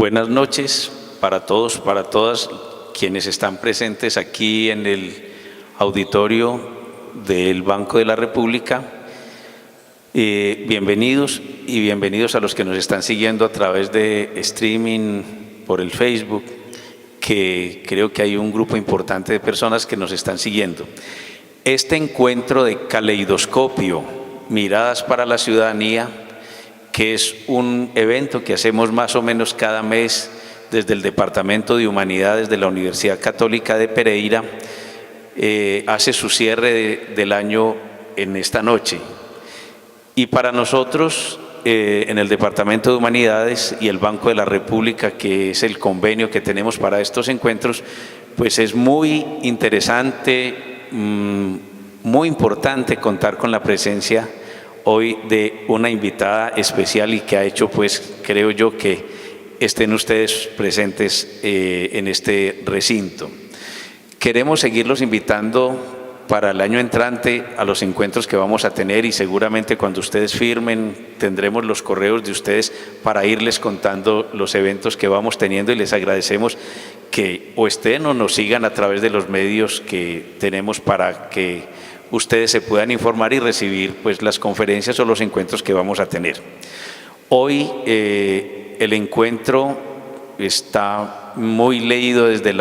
Buenas noches para todos, para todas quienes están presentes aquí en el auditorio del Banco de la República. Bienvenidos y bienvenidos a los que nos están siguiendo a través de streaming por el Facebook, que creo que hay un grupo importante de personas que nos están siguiendo. Este encuentro de Caleidoscopio, Miradas para la Ciudadanía, que es un evento que hacemos más o menos cada mes desde el Departamento de Humanidades de la Universidad Católica de Pereira, hace su cierre del año en esta noche. Y para nosotros, en el Departamento de Humanidades y el Banco de la República, que es el convenio que tenemos para estos encuentros, pues es muy interesante, muy importante contar con la presencia hoy de una invitada especial y que ha hecho, pues, creo yo, que estén ustedes presentes en este recinto. Queremos seguirlos invitando para el año entrante a los encuentros que vamos a tener y seguramente cuando ustedes firmen tendremos los correos de ustedes para irles contando los eventos que vamos teniendo y les agradecemos que o estén o nos sigan a través de los medios que tenemos para que ustedes se puedan informar y recibir pues las conferencias o los encuentros que vamos a tener. Hoy el encuentro está muy leído desde el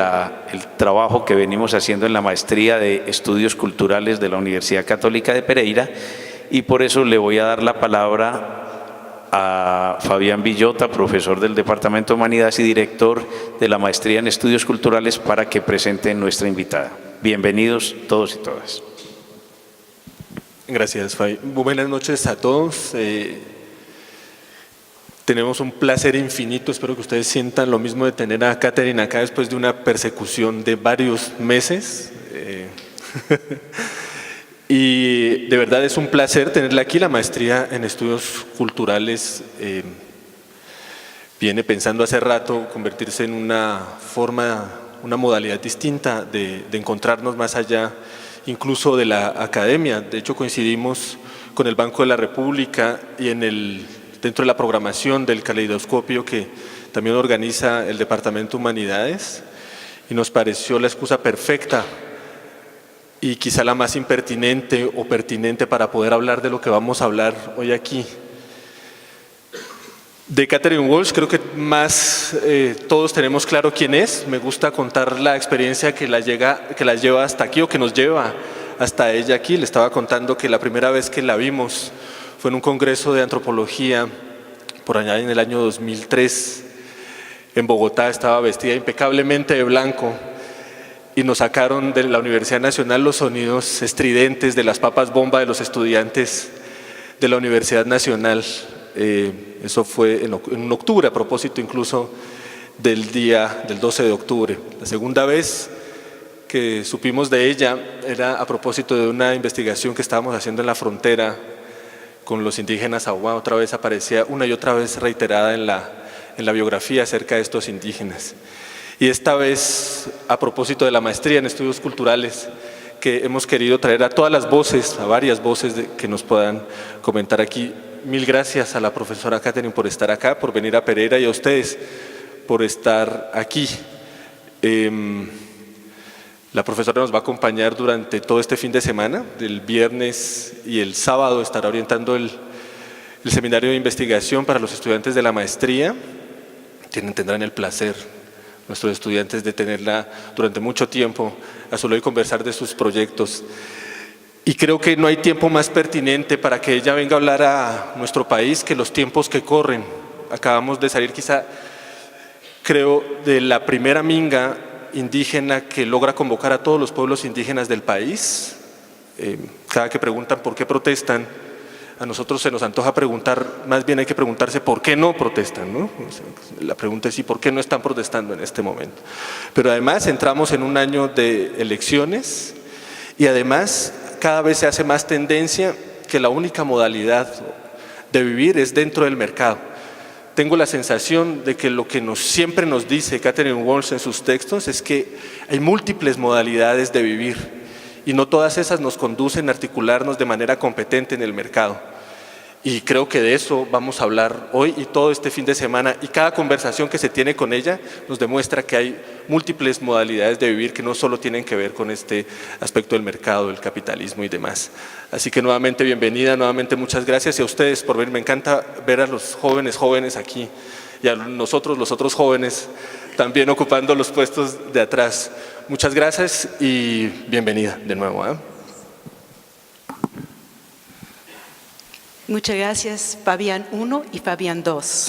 trabajo que venimos haciendo en la Maestría de Estudios Culturales de la Universidad Católica de Pereira y por eso le voy a dar la palabra a Fabián Villota, profesor del Departamento de Humanidades y director de la Maestría en Estudios Culturales, para que presente nuestra invitada. Bienvenidos todos y todas. Gracias, Fabi. Buenas noches a todos. Tenemos un placer infinito, espero que ustedes sientan lo mismo de tener a Catherine acá después de una persecución de varios meses. Y de verdad es un placer tenerla aquí. La maestría en estudios culturales viene pensando hace rato convertirse en una forma, una modalidad distinta de encontrarnos más allá incluso de la academia. De hecho, coincidimos con el Banco de la República y dentro de la programación del Caleidoscopio que también organiza el Departamento de Humanidades, y nos pareció la excusa perfecta y quizá la más impertinente o pertinente para poder hablar de lo que vamos a hablar hoy aquí. De Catherine Walsh creo que más todos tenemos claro quién es. Me gusta contar la experiencia que la lleva hasta aquí o que nos lleva hasta ella aquí. Le estaba contando que la primera vez que la vimos fue en un congreso de antropología por allá en el año 2003 en Bogotá. Estaba vestida impecablemente de blanco y nos sacaron de la Universidad Nacional los sonidos estridentes de las papas bomba de los estudiantes de la Universidad Nacional. Eso fue en octubre, a propósito incluso del día del 12 de octubre. La segunda vez que supimos de ella era a propósito de una investigación que estábamos haciendo en la frontera con los indígenas Ahuá. Otra vez aparecía una y otra vez reiterada en la biografía acerca de estos indígenas. Y esta vez a propósito de la maestría en estudios culturales, que hemos querido traer a todas las voces, a varias voces que nos puedan comentar aquí. Mil gracias a la profesora Catherine por estar acá, por venir a Pereira, y a ustedes por estar aquí. La profesora nos va a acompañar durante todo este fin de semana. El viernes y el sábado estará orientando el seminario de investigación para los estudiantes de la maestría. Tendrán el placer, nuestros estudiantes, de tenerla durante mucho tiempo a solo y conversar de sus proyectos. Y creo que no hay tiempo más pertinente para que ella venga a hablar a nuestro país que los tiempos que corren. Acabamos de salir quizá, creo, de la primera minga indígena que logra convocar a todos los pueblos indígenas del país. Cada que preguntan por qué protestan, a nosotros se nos antoja preguntar, más bien hay que preguntarse por qué no protestan, ¿no? La pregunta es ¿y por qué no están protestando en este momento? Pero además entramos en un año de elecciones y además cada vez se hace más tendencia que la única modalidad de vivir es dentro del mercado. Tengo la sensación de que lo que siempre nos dice Catherine Walsh en sus textos es que hay múltiples modalidades de vivir y no todas esas nos conducen a articularnos de manera competente en el mercado. Y creo que de eso vamos a hablar hoy y todo este fin de semana, y cada conversación que se tiene con ella nos demuestra que hay múltiples modalidades de vivir que no solo tienen que ver con este aspecto del mercado, del capitalismo y demás. Así que nuevamente bienvenida, nuevamente muchas gracias, y a ustedes por venir. Me encanta ver a los jóvenes aquí y a nosotros, los otros jóvenes, también ocupando los puestos de atrás. Muchas gracias y bienvenida de nuevo, ¿eh? Muchas gracias, Fabián 1 y Fabián 2.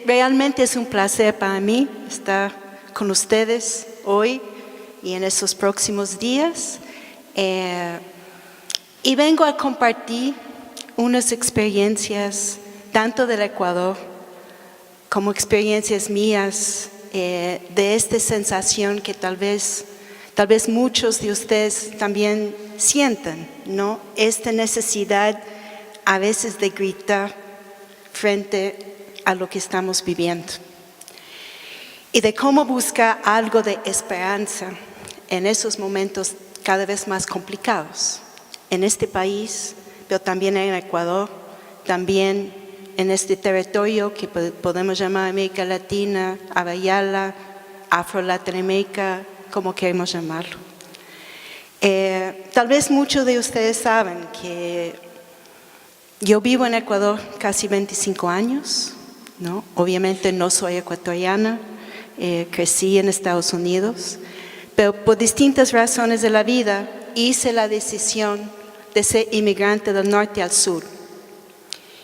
Realmente es un placer para mí estar con ustedes hoy y en estos próximos días. Y vengo a compartir unas experiencias tanto del Ecuador como experiencias mías de esta sensación que tal vez muchos de ustedes también sientan, ¿no? Esta necesidad a veces de gritar frente a lo que estamos viviendo. Y de cómo buscar algo de esperanza en esos momentos cada vez más complicados. En este país, pero también en Ecuador, también en este territorio que podemos llamar América Latina, Abayala, Afro-Latinoamérica, como queremos llamarlo. Tal vez muchos de ustedes saben que yo vivo en Ecuador casi 25 años, ¿no? Obviamente no soy ecuatoriana, crecí en Estados Unidos, pero por distintas razones de la vida hice la decisión de ser inmigrante del norte al sur.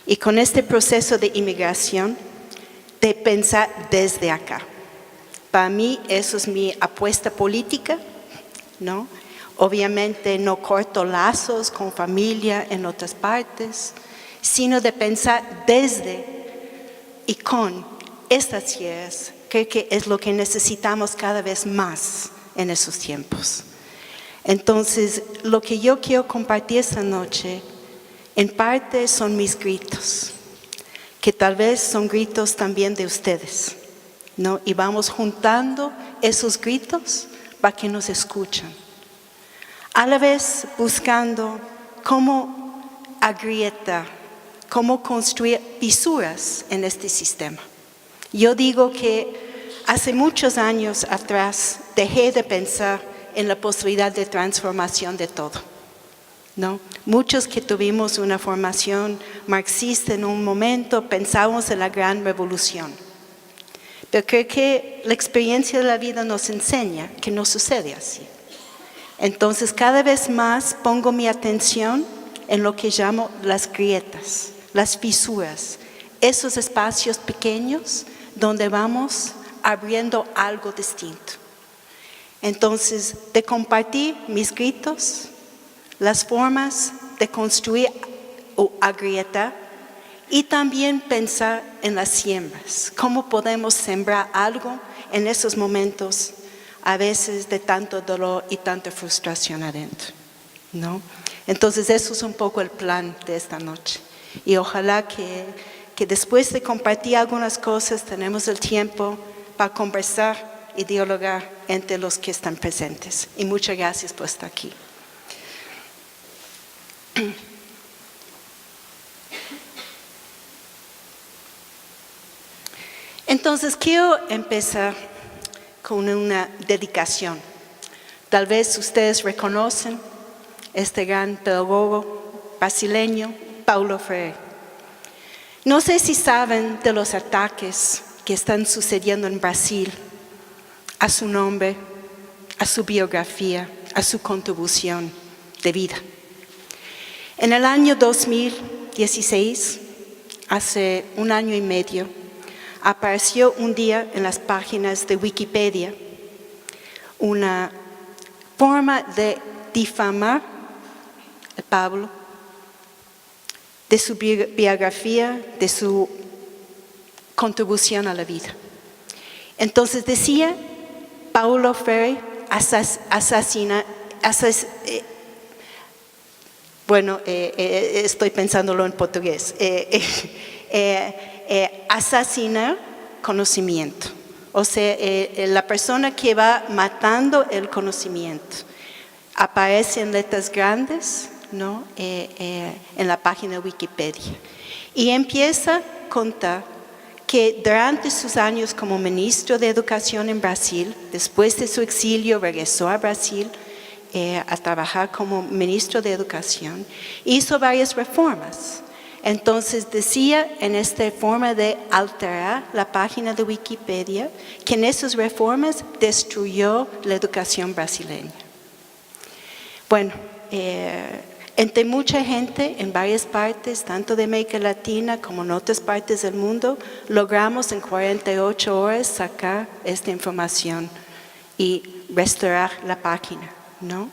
Y con este proceso de inmigración, de pensar desde acá. Para mí eso es mi apuesta política, ¿no? Obviamente no corto lazos con familia en otras partes, sino de pensar desde y con estas tierras. Creo que es lo que necesitamos cada vez más en esos tiempos. Entonces, lo que yo quiero compartir esta noche, en parte son mis gritos, que tal vez son gritos también de ustedes, ¿no? Y vamos juntando esos gritos para que nos escuchen. A la vez buscando cómo agrietar, cómo construir fisuras en este sistema. Yo digo que hace muchos años atrás dejé de pensar en la posibilidad de transformación de todo, ¿no? Muchos que tuvimos una formación marxista en un momento pensamos en la gran revolución. Pero creo que la experiencia de la vida nos enseña que no sucede así. Entonces, cada vez más pongo mi atención en lo que llamo las grietas, las fisuras, esos espacios pequeños donde vamos abriendo algo distinto. Entonces, de compartir mis gritos, las formas de construir o agrietar, y también pensar en las siembras, cómo podemos sembrar algo en esos momentos a veces de tanto dolor y tanta frustración adentro, ¿no? Entonces eso es un poco el plan de esta noche, y ojalá que después de compartir algunas cosas tenemos el tiempo para conversar y dialogar entre los que están presentes. Y muchas gracias por estar aquí. Entonces quiero empezar con una dedicación. Tal vez ustedes reconocen este gran pedagogo brasileño, Paulo Freire. No sé si saben de los ataques que están sucediendo en Brasil a su nombre, a su biografía, a su contribución de vida. En el año 2016, hace un año y medio, apareció un día en las páginas de Wikipedia una forma de difamar a Pablo, de su biografía, de su contribución a la vida. Entonces decía, Paulo Freire estoy pensándolo en portugués, asesinar conocimiento. O sea, la persona que va matando el conocimiento. Aparece en letras grandes ¿no? En la página de Wikipedia. Y empieza a contar que durante sus años como ministro de Educación en Brasil, después de su exilio, regresó a Brasil a trabajar como ministro de Educación, hizo varias reformas. Entonces decía en esta forma de alterar la página de Wikipedia que en esas reformas destruyó la educación brasileña. Bueno, entre mucha gente en varias partes, tanto de América Latina como en otras partes del mundo, logramos en 48 horas sacar esta información y restaurar la página, ¿no?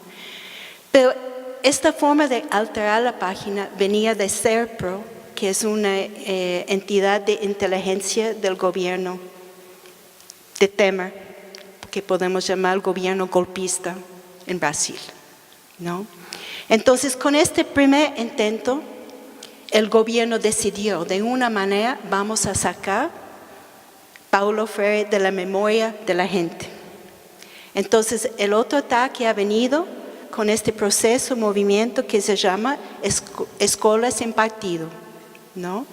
Pero esta forma de alterar la página venía de SERPRO, que es una entidad de inteligencia del gobierno de Temer, que podemos llamar gobierno golpista en Brasil, ¿no? Entonces, con este primer intento, el gobierno decidió, de una manera, vamos a sacar Paulo Freire de la memoria de la gente. Entonces, el otro ataque ha venido con este proceso, movimiento que se llama Escolas en Partido, ¿no?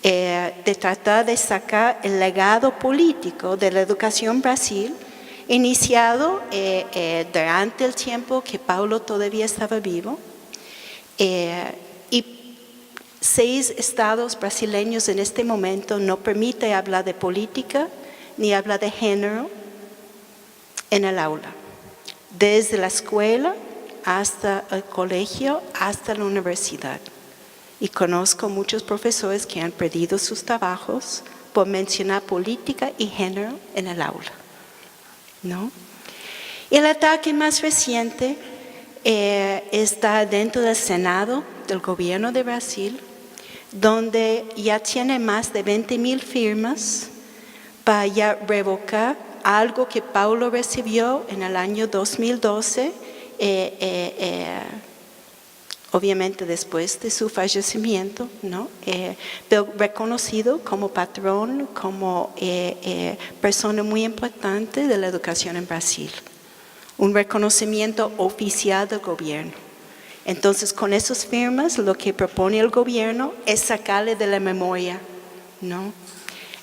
De tratar de sacar el legado político de la educación en Brasil, iniciado durante el tiempo que Paulo todavía estaba vivo, y 6 estados brasileños en este momento no permiten hablar de política ni hablar de género en el aula, desde la escuela hasta el colegio, hasta la universidad. Y conozco muchos profesores que han perdido sus trabajos por mencionar política y género en el aula, ¿no? Y el ataque más reciente está dentro del Senado del gobierno de Brasil, donde ya tiene más de 20,000 firmas para ya revocar algo que Paulo recibió en el año 2012, obviamente después de su fallecimiento, ¿no? Pero reconocido como patrón, como persona muy importante de la educación en Brasil. Un reconocimiento oficial del gobierno. Entonces, con esas firmas, lo que propone el gobierno es sacarle de la memoria, ¿no?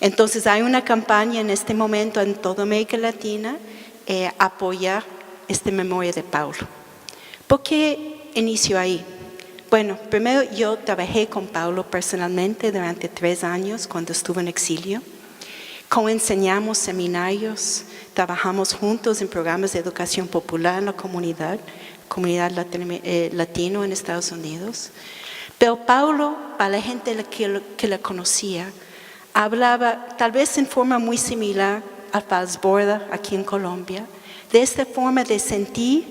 Entonces, hay una campaña en este momento en toda América Latina apoyar esta memoria de Paulo. ¿Por qué inició ahí? Bueno, primero yo trabajé con Paulo personalmente durante 3 años cuando estuve en exilio. Coenseñamos seminarios, trabajamos juntos en programas de educación popular en la comunidad latino en Estados Unidos. Pero Paulo, para la gente que la conocía, hablaba tal vez en forma muy similar a Paz Borda aquí en Colombia, de esta forma de sentir,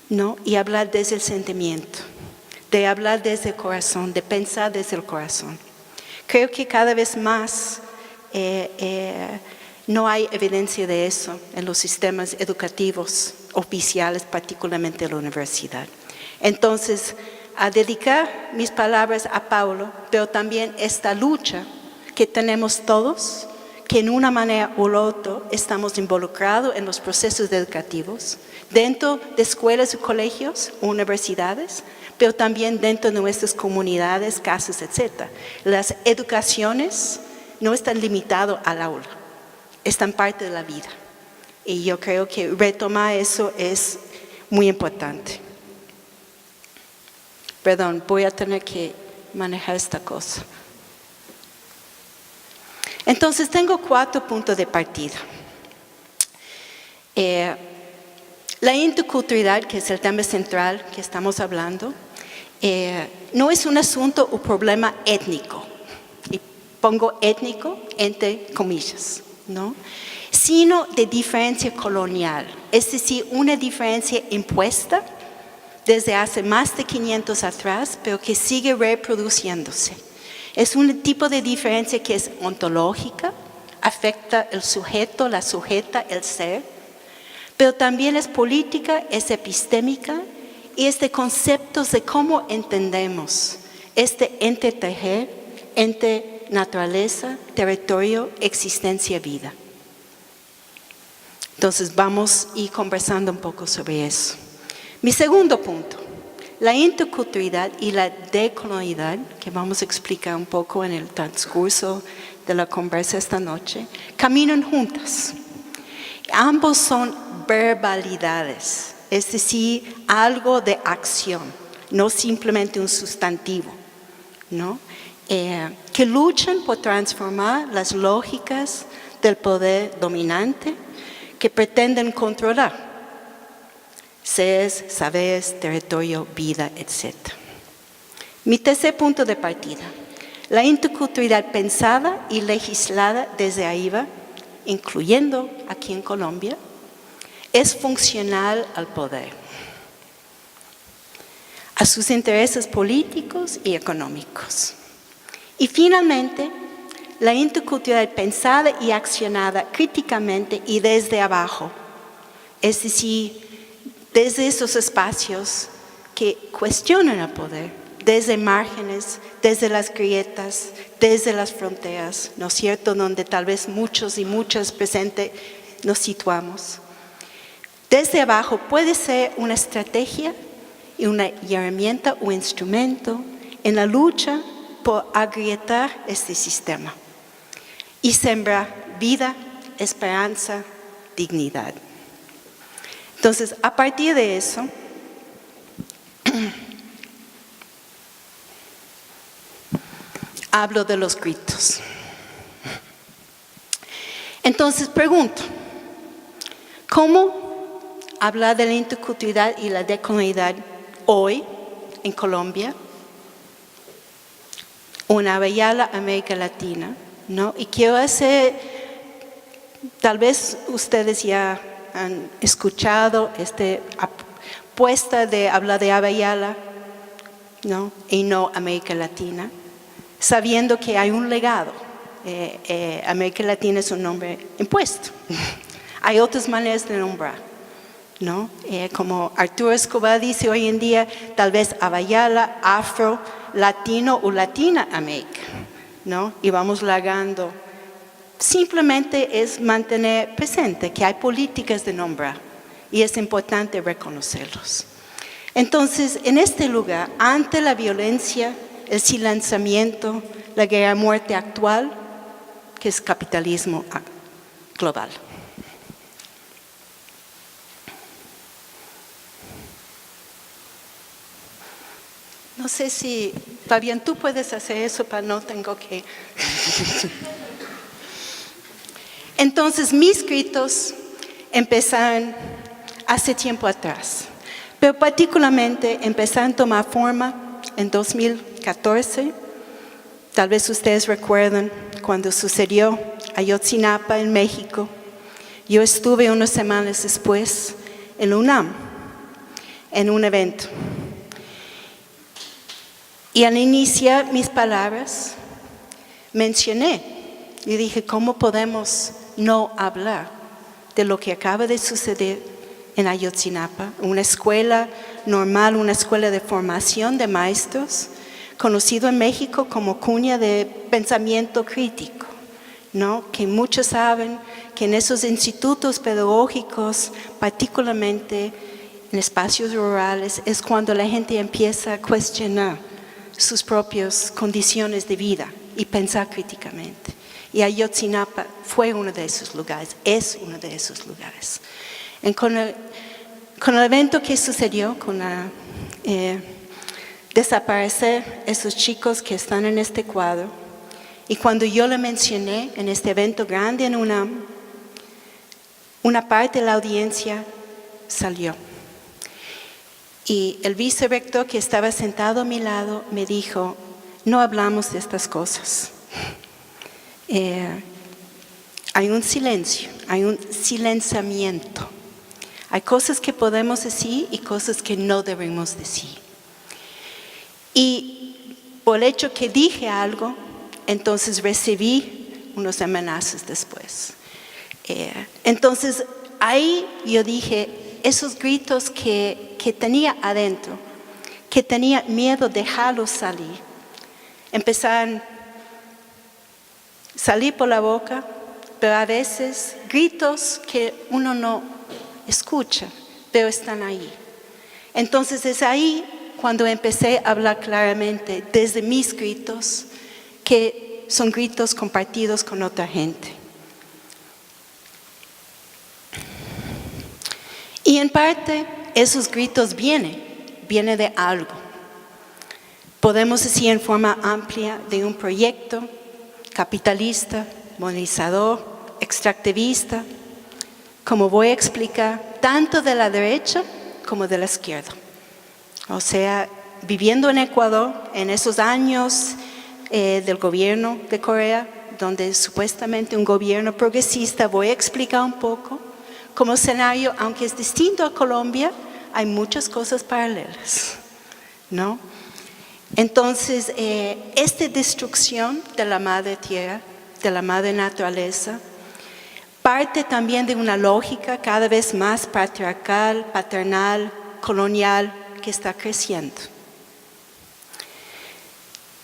¿no? Y hablar desde el sentimiento, de hablar desde el corazón, de pensar desde el corazón. Creo que cada vez más no hay evidencia de eso en los sistemas educativos oficiales, particularmente en la universidad. Entonces, a dedicar mis palabras a Paulo, pero también esta lucha que tenemos todos, que en una manera u otra estamos involucrados en los procesos educativos, dentro de escuelas y colegios, universidades, pero también dentro de nuestras comunidades, casas, etc. Las educaciones no están limitadas al aula, están parte de la vida. Y yo creo que retomar eso es muy importante. Perdón, voy a tener que manejar esta cosa. Entonces, tengo 4 puntos de partida. La interculturalidad, que es el tema central que estamos hablando, no es un asunto o problema étnico, y pongo étnico entre comillas, ¿no? Sino de diferencia colonial, es decir, una diferencia impuesta desde hace más de 500 atrás, pero que sigue reproduciéndose. Es un tipo de diferencia que es ontológica, afecta el sujeto, la sujeta, el ser, pero también es política, es epistémica y es de conceptos de cómo entendemos este entretejer entre naturaleza, territorio, existencia, vida. Entonces vamos a ir conversando un poco sobre eso. Mi segundo punto, la interculturalidad y la decolonialidad, que vamos a explicar un poco en el transcurso de la conversa esta noche, caminan juntas. Ambos son verbalidades, es decir, algo de acción, no simplemente un sustantivo, ¿no? Que luchan por transformar las lógicas del poder dominante que pretenden controlar. Seres, saberes, territorio, vida, etc. Mi tercer punto de partida. La interculturalidad pensada y legislada desde arriba, incluyendo aquí en Colombia, es funcional al poder, a sus intereses políticos y económicos. Y finalmente, la interculturalidad pensada y accionada críticamente y desde abajo, es decir, desde esos espacios que cuestionan el poder, desde márgenes, desde las grietas, desde las fronteras, ¿no es cierto?, donde tal vez muchos y muchas presentes nos situamos. Desde abajo puede ser una estrategia y una herramienta o instrumento en la lucha por agrietar este sistema y sembrar vida, esperanza, dignidad. Entonces, a partir de eso, hablo de los gritos. Entonces, pregunto, ¿cómo hablar de la interculturalidad y la decolonialidad hoy en Colombia? Una Abya-Yala América Latina, ¿no? Y quiero hacer, tal vez ustedes ya han escuchado esta apuesta de hablar de Abya-Yala, ¿no? Y no América Latina, sabiendo que hay un legado. América Latina es un nombre impuesto. Hay otras maneras de nombrar, ¿no? Como Arturo Escobar dice hoy en día, tal vez Abya-Yala, Afro, Latino o Latina América, ¿no? Y vamos largando. Simplemente es mantener presente que hay políticas de nombrar y es importante reconocerlos. Entonces, en este lugar, ante la violencia, el silenciamiento, la guerra a muerte actual, que es capitalismo global. No sé si, Fabián, tú puedes hacer eso, pero no tengo que... Entonces, mis gritos empezaron hace tiempo atrás, pero particularmente empezaron a tomar forma en 2014. Tal vez ustedes recuerdan cuando sucedió Ayotzinapa en México. Yo estuve unas semanas después en la UNAM, en un evento. Y al iniciar mis palabras, mencioné y dije, ¿cómo podemos no hablar de lo que acaba de suceder en Ayotzinapa? Una escuela normal, una escuela de formación de maestros, conocido en México como cuña de pensamiento crítico, ¿no? Que muchos saben que en esos institutos pedagógicos, particularmente en espacios rurales, es cuando la gente empieza a cuestionar sus propias condiciones de vida y pensar críticamente. Y Ayotzinapa fue uno de esos lugares, es uno de esos lugares. Con el evento que sucedió, con desaparecer esos chicos que están en este cuadro, y cuando yo le mencioné en este evento grande en UNAM, una parte de la audiencia salió. Y el vicerrector que estaba sentado a mi lado me dijo, no hablamos de estas cosas. Hay un silencio, hay un silenciamiento. Hay cosas que podemos decir y cosas que no debemos decir. Y por el hecho que dije algo, entonces recibí unas amenazas después. Entonces ahí yo dije, esos gritos que tenía adentro, que tenía miedo de dejarlos salir, empezaron a salir por la boca, pero a veces gritos que uno no escucha, pero están ahí. Entonces es ahí cuando empecé a hablar claramente desde mis gritos, que son gritos compartidos con otra gente. Y en parte, esos gritos vienen de algo. Podemos decir en forma amplia de un proyecto capitalista, monetizador, extractivista, como voy a explicar, tanto de la derecha como de la izquierda. O sea, viviendo en Ecuador, en esos años del gobierno de Correa, donde supuestamente un gobierno progresista, voy a explicar un poco, como escenario, aunque es distinto a Colombia, hay muchas cosas paralelas, ¿no? Entonces, esta destrucción de la madre tierra, de la madre naturaleza, parte también de una lógica cada vez más patriarcal, paternal, colonial, que está creciendo.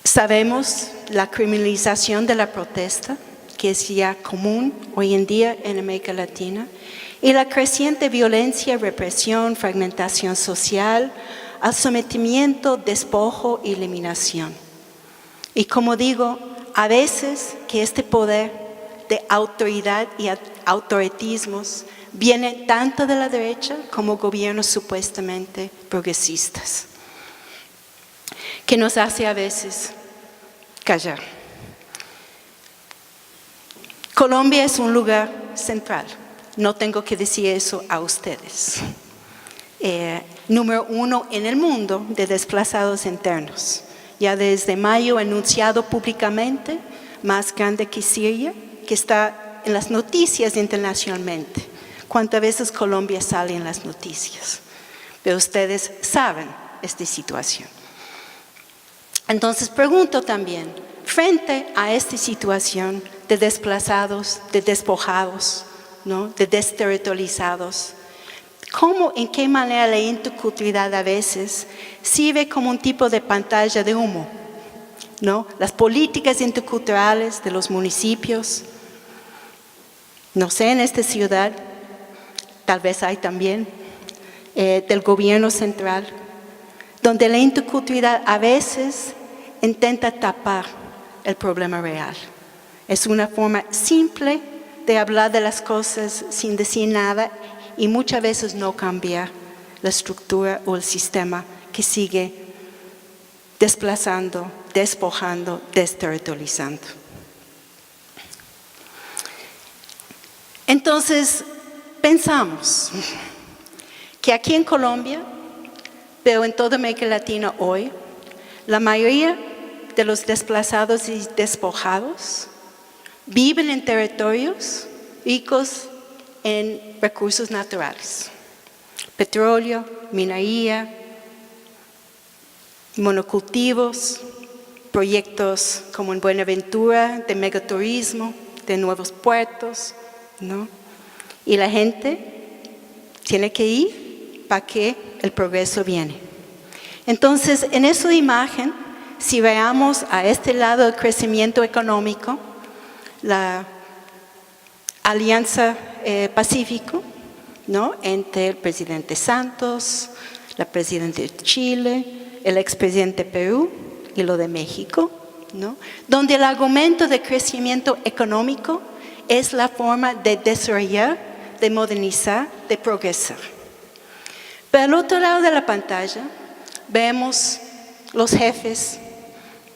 Sabemos la criminalización de la protesta, que es ya común hoy en día en América Latina, y la creciente violencia, represión, fragmentación social, al sometimiento, despojo y eliminación. Y como digo, a veces que este poder de autoridad y autoritarismos viene tanto de la derecha como gobiernos supuestamente progresistas, que nos hace a veces callar. Colombia es un lugar central. No tengo que decir eso a ustedes. Número 1 en el mundo de desplazados internos. Ya desde mayo anunciado públicamente, más grande que Siria, que está en las noticias internacionalmente. ¿Cuántas veces Colombia sale en las noticias? Pero ustedes saben esta situación. Entonces pregunto también, frente a esta situación de desplazados, de despojados, ¿no? De desterritorializados, ¿cómo, en qué manera la interculturalidad a veces sirve como un tipo de pantalla de humo, ¿no? Las políticas interculturales de los municipios, no sé, en esta ciudad, tal vez hay también, del gobierno central, donde la interculturalidad a veces intenta tapar el problema real. Es una forma simple de hablar de las cosas sin decir nada y muchas veces no cambiar la estructura o el sistema que sigue desplazando, despojando, desterritorializando. Entonces, pensamos que aquí en Colombia, pero en toda América Latina hoy, la mayoría de los desplazados y despojados viven en territorios ricos en recursos naturales, petróleo, minería, monocultivos, proyectos como en Buenaventura de megaturismo, de nuevos puertos, ¿no? Y la gente tiene que ir para que el progreso viene. Entonces, en esa imagen, si veamos a este lado del crecimiento económico, la Alianza Pacífico, ¿no? Entre el presidente Santos, la presidenta de Chile, el expresidente de Perú y lo de México, ¿no? Donde el argumento de crecimiento económico es la forma de desarrollar, de modernizar, de progresar. Pero al otro lado de la pantalla vemos los jefes,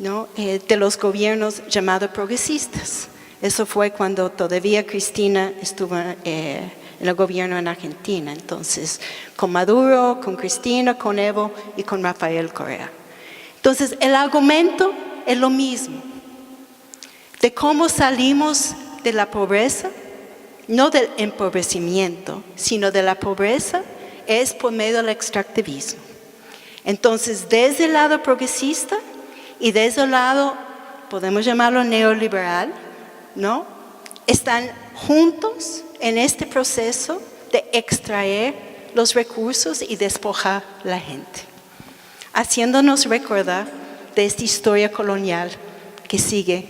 ¿no? De los gobiernos llamados progresistas. Eso fue cuando todavía Cristina estuvo en el gobierno en Argentina. Entonces, con Maduro, con Cristina, con Evo y con Rafael Correa. Entonces, el argumento es lo mismo. De cómo salimos de la pobreza, no del empobrecimiento, sino de la pobreza, es por medio del extractivismo. Entonces, desde el lado progresista y desde el lado, podemos llamarlo neoliberal, ¿no? Están juntos en este proceso de extraer los recursos y despojar a la gente, haciéndonos recordar de esta historia colonial que sigue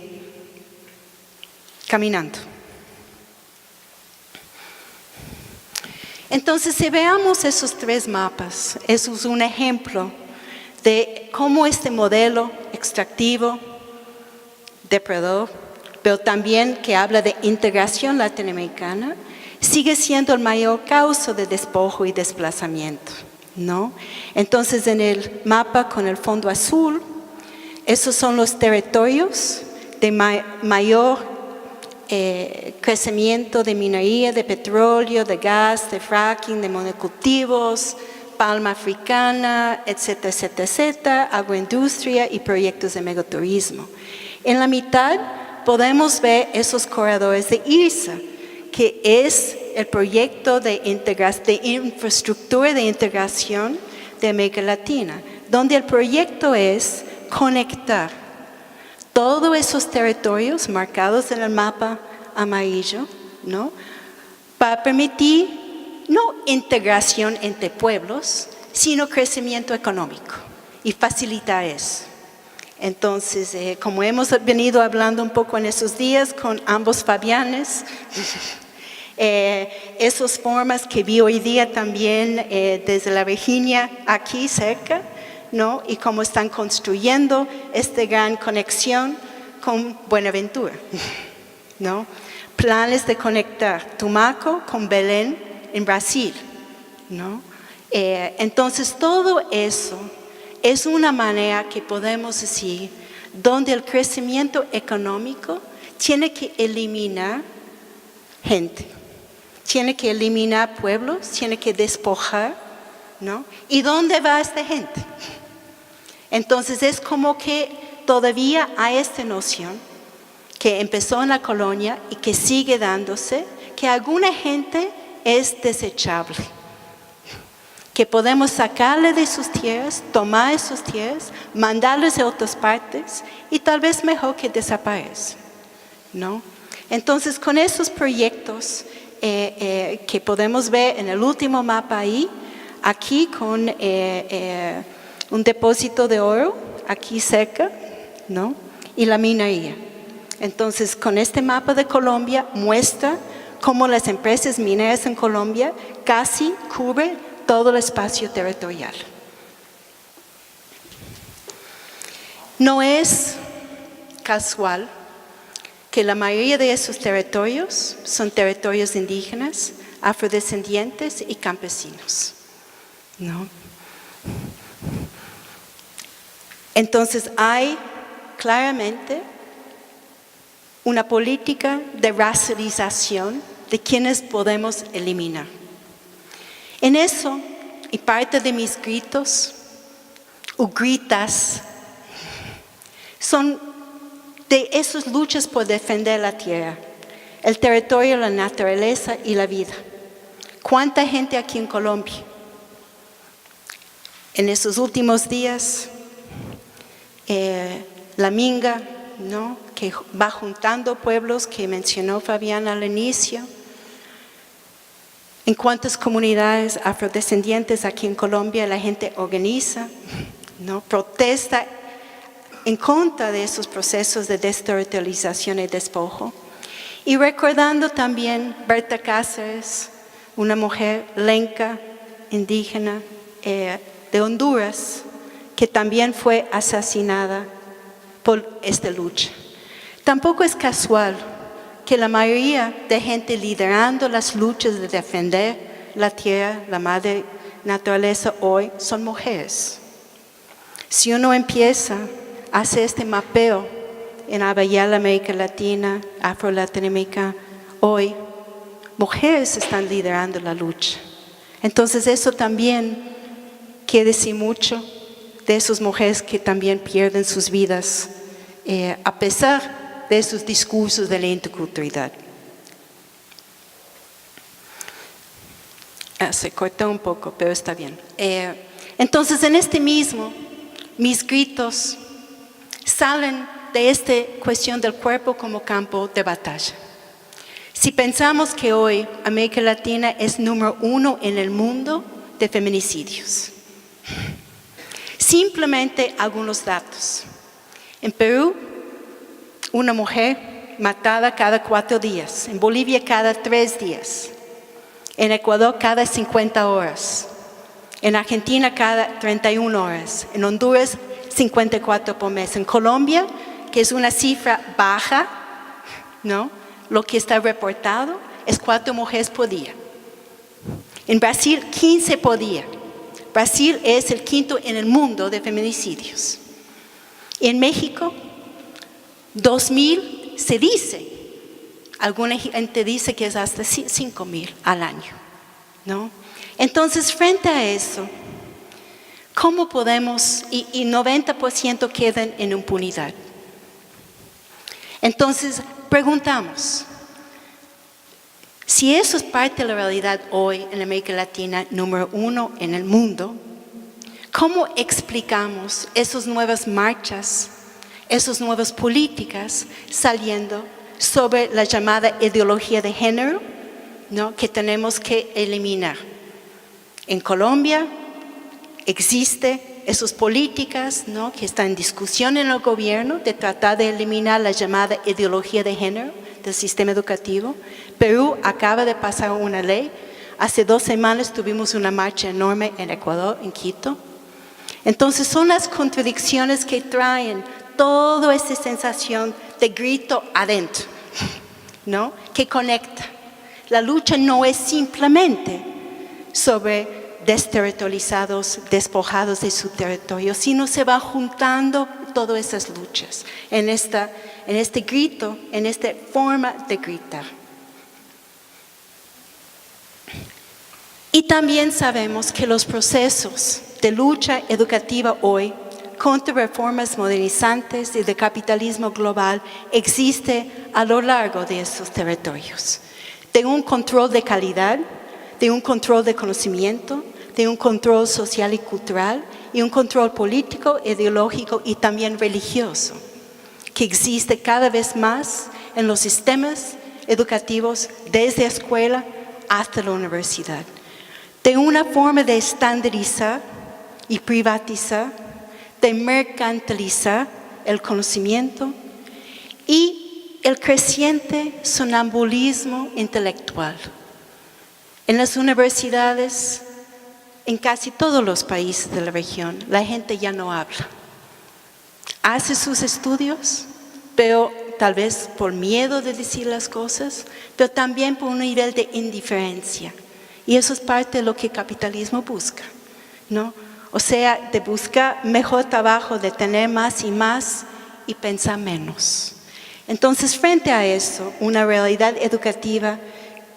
caminando. Entonces, si veamos esos tres mapas, eso es un ejemplo de cómo este modelo extractivo, depredador, pero también que habla de integración latinoamericana, sigue siendo el mayor causa de despojo y desplazamiento, ¿no? Entonces, en el mapa con el fondo azul, esos son los territorios de mayor crecimiento de minería, de petróleo, de gas, de fracking, de monocultivos, palma africana, etcétera, etcétera, etcétera, agroindustria y proyectos de megaturismo. En la mitad podemos ver esos corredores de IRSA, que es el proyecto de infraestructura de integración de América Latina, donde el proyecto es conectar todos esos territorios marcados en el mapa amarillo, ¿no? Para permitir no integración entre pueblos, sino crecimiento económico y facilitar eso. Entonces, como hemos venido hablando un poco en esos días con ambos Fabianes, esas formas que vi hoy día también desde la Virginia aquí cerca, ¿no? Y cómo están construyendo esta gran conexión con Buenaventura, ¿no? Planes de conectar Tumaco con Belén en Brasil, ¿no? Entonces todo eso es una manera que podemos decir donde el crecimiento económico tiene que eliminar gente, tiene que eliminar pueblos, tiene que despojar, ¿no? ¿Y dónde va esta gente? Entonces es como que todavía hay esta noción que empezó en la colonia y que sigue dándose, que alguna gente es desechable, que podemos sacarle de sus tierras, tomar esas tierras, mandarles a otras partes y tal vez mejor que desaparezcan, ¿no? Entonces con esos proyectos que podemos ver en el último mapa ahí, aquí con un depósito de oro, aquí cerca, ¿no? Y la minería. Entonces con este mapa de Colombia muestra cómo las empresas mineras en Colombia casi cubren todo el espacio territorial. No es casual que la mayoría de esos territorios son territorios indígenas, afrodescendientes y campesinos, ¿no? Entonces hay claramente una política de racialización de quienes podemos eliminar. En eso, y parte de mis gritos o gritas, son de esas luchas por defender la tierra, el territorio, la naturaleza y la vida. ¿Cuánta gente aquí en Colombia? En esos últimos días, la Minga, ¿no? Que va juntando pueblos que mencionó Fabián al inicio. En cuántas comunidades afrodescendientes aquí en Colombia la gente organiza, ¿no? Protesta en contra de esos procesos de desterritorialización y despojo. Y recordando también Berta Cáceres, una mujer lenca, indígena, de Honduras, que también fue asesinada por esta lucha. Tampoco es casual que la mayoría de gente liderando las luchas de defender la tierra, la madre naturaleza hoy, son mujeres. Si uno empieza a hacer este mapeo en la América Latina, Afro-Latinoamérica, hoy, mujeres están liderando la lucha. Entonces eso también quiere decir mucho de esas mujeres que también pierden sus vidas a pesar de esos discursos de la interculturalidad. Se cortó un poco, pero está bien. Entonces, en este mismo, mis gritos salen de esta cuestión del cuerpo como campo de batalla. Si pensamos que hoy América Latina es número 1 en el mundo de feminicidios, simplemente algunos datos. En Perú, una mujer matada cada 4 días. En Bolivia, cada 3 días. En Ecuador, cada 50 horas. En Argentina cada 31 horas. En Honduras 54 por mes. En Colombia, que es una cifra baja, ¿no? Lo que está reportado es 4 mujeres por día. En Brasil 15 por día. Brasil es el quinto en el mundo de feminicidios. En México 2000 se dice. Alguna gente dice que es hasta 5,000 al año, ¿no? Entonces, frente a eso, ¿cómo podemos? Y 90% quedan en impunidad. Entonces, preguntamos, si eso es parte de la realidad hoy en América Latina, número 1 en el mundo, ¿cómo explicamos esas nuevas marchas, esas nuevas políticas saliendo sobre la llamada ideología de género, ¿no? Que tenemos que eliminar? En Colombia existen esas políticas, ¿no? Que están en discusión en el gobierno de tratar de eliminar la llamada ideología de género del sistema educativo. Perú acaba de pasar una ley. Hace 2 semanas tuvimos una marcha enorme en Ecuador, en Quito. Entonces son las contradicciones que traen toda esa sensación de grito adentro, ¿no? Que conecta. La lucha no es simplemente sobre desterritorializados, despojados de su territorio, sino se va juntando todas esas luchas en este grito, en esta forma de gritar. Y también sabemos que los procesos de lucha educativa hoy contra reformas modernizantes y de capitalismo global existe a lo largo de estos territorios. De un control de calidad, de un control de conocimiento, de un control social y cultural y un control político, ideológico y también religioso, que existe cada vez más en los sistemas educativos desde la escuela hasta la universidad. De una forma de estandarizar y privatizar, de mercantilizar el conocimiento y el creciente sonambulismo intelectual. En las universidades, en casi todos los países de la región, la gente ya no habla. Hace sus estudios, pero tal vez por miedo de decir las cosas, pero también por un nivel de indiferencia. Y eso es parte de lo que el capitalismo busca, ¿no? O sea, de buscar mejor trabajo, de tener más y pensar menos. Entonces, frente a eso, una realidad educativa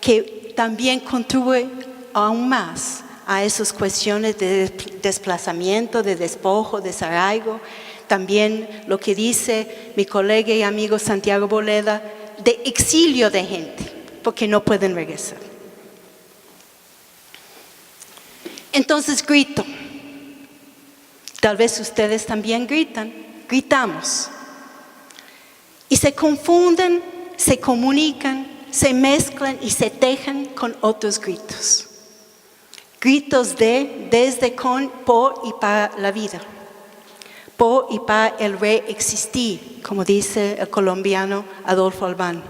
que también contribuye aún más a esas cuestiones de desplazamiento, de despojo, de desarraigo. También lo que dice mi colega y amigo Santiago Boleda, de exilio de gente, porque no pueden regresar. Entonces grito. Tal vez ustedes también gritan, gritamos. Y se confunden, se comunican, se mezclan y se tejen con otros gritos. Gritos desde, con, por y para la vida. Por y para el reexistir, como dice el colombiano Adolfo Albán.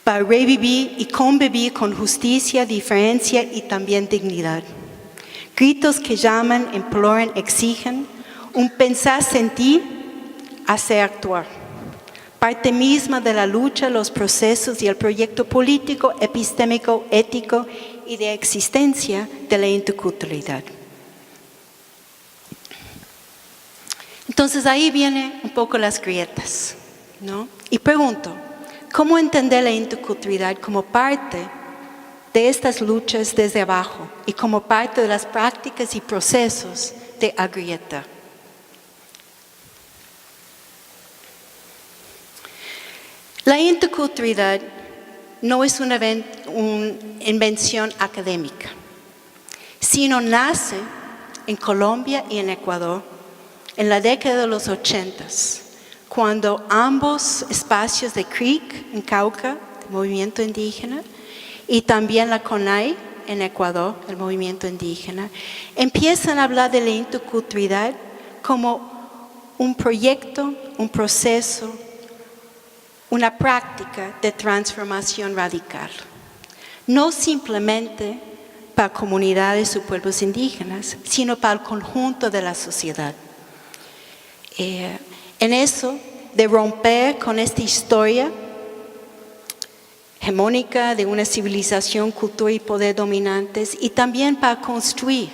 Para revivir y convivir con justicia, diferencia y también dignidad. Gritos que llaman, imploran, exigen un pensar, sentir, hacer, actuar. Parte misma de la lucha, los procesos y el proyecto político, epistémico, ético y de existencia de la interculturalidad. Entonces ahí vienen un poco las grietas, ¿no? Y pregunto, ¿cómo entender la interculturalidad como parte de estas luchas desde abajo y como parte de las prácticas y procesos de agrieta? La interculturalidad no es una invención académica, sino nace en Colombia y en Ecuador en la década de los 80s, cuando ambos espacios de CRIC en Cauca, el movimiento indígena, y también la CONAI en Ecuador, el movimiento indígena, empiezan a hablar de la interculturalidad como un proyecto, un proceso, una práctica de transformación radical. No simplemente para comunidades o pueblos indígenas, sino para el conjunto de la sociedad. En eso, de romper con esta historia hegemónica de una civilización, cultura y poder dominantes, y también para construir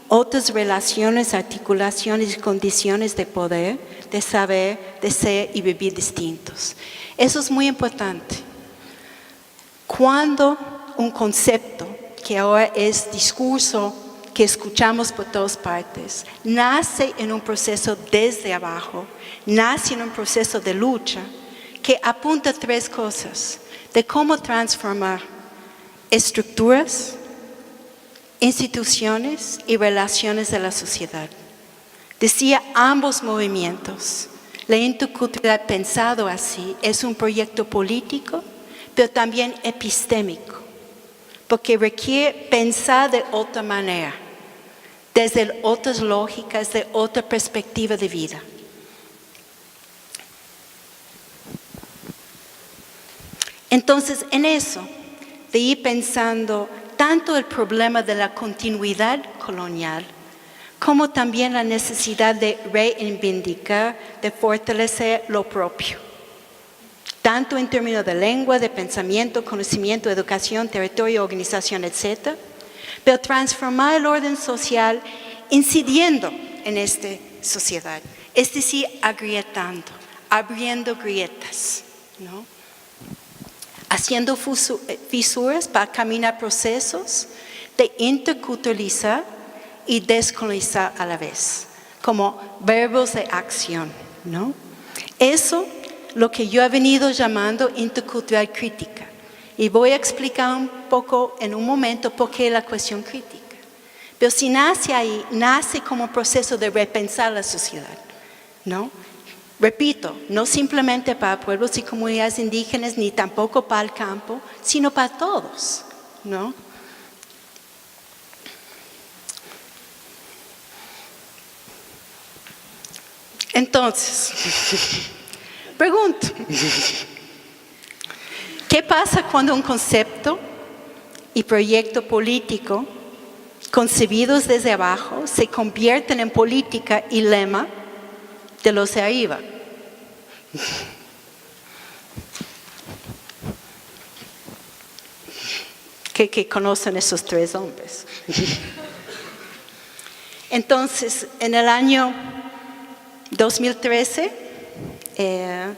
otras relaciones, articulaciones y condiciones de poder, de saber, de ser y vivir distintos. Eso es muy importante. Cuando un concepto, que ahora es discurso, que escuchamos por todas partes, nace en un proceso desde abajo, nace en un proceso de lucha, que apunta a tres cosas, de cómo transformar estructuras, instituciones y relaciones de la sociedad. Decía ambos movimientos, la interculturalidad pensado así es un proyecto político, pero también epistémico, porque requiere pensar de otra manera, desde otras lógicas, de otra perspectiva de vida. Entonces, en eso, de ir pensando tanto el problema de la continuidad colonial, como también la necesidad de reivindicar, de fortalecer lo propio, tanto en términos de lengua, de pensamiento, conocimiento, educación, territorio, organización, etc., pero transformar el orden social incidiendo en esta sociedad, es decir, agrietando, abriendo grietas, ¿no? Haciendo fisuras para caminar procesos de interculturalizar y descolonizar a la vez, como verbos de acción, ¿no? Eso lo que yo he venido llamando intercultural crítica. Y voy a explicar un poco en un momento por qué la cuestión crítica. Pero si nace ahí, nace como un proceso de repensar la sociedad, ¿no? Repito, no simplemente para pueblos y comunidades indígenas, ni tampoco para el campo, sino para todos, ¿no? Entonces, pregunto, ¿qué pasa cuando un concepto y proyecto político concebidos desde abajo se convierten en política y lema de los de arriba? Que conocen esos tres hombres. Entonces, en el año 2013, el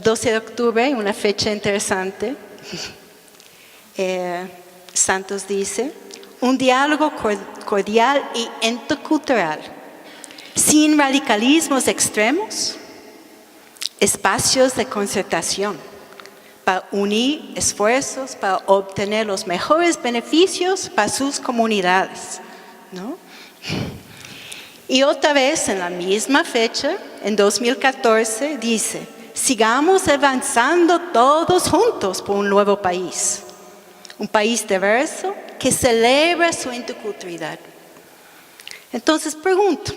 12 de octubre, una fecha interesante, Santos dice, un diálogo cordial y intercultural, sin radicalismos extremos, espacios de concertación para unir esfuerzos para obtener los mejores beneficios para sus comunidades, ¿no? Y otra vez en la misma fecha, en 2014, dice, sigamos avanzando todos juntos por un nuevo país, un país diverso que celebra su interculturalidad. Entonces pregunto,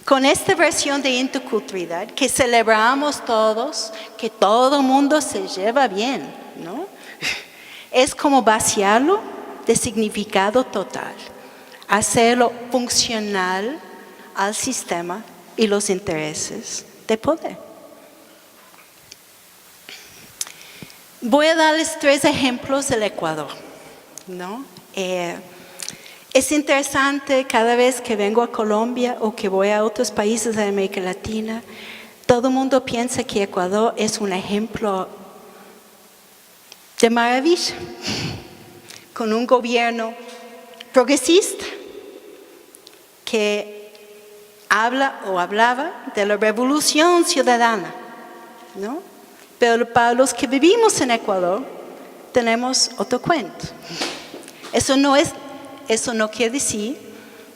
con esta versión de interculturalidad que celebramos todos, que todo el mundo se lleva bien, ¿no? Es como vaciarlo de significado total, hacerlo funcional al sistema y los intereses de poder. Voy a darles 3 ejemplos del Ecuador, ¿no? Es interesante cada vez que vengo a Colombia o que voy a otros países de América Latina, todo el mundo piensa que Ecuador es un ejemplo de maravilla, con un gobierno progresista que habla o hablaba de la revolución ciudadana, ¿no? Pero para los que vivimos en Ecuador tenemos otro cuento. Eso no quiere decir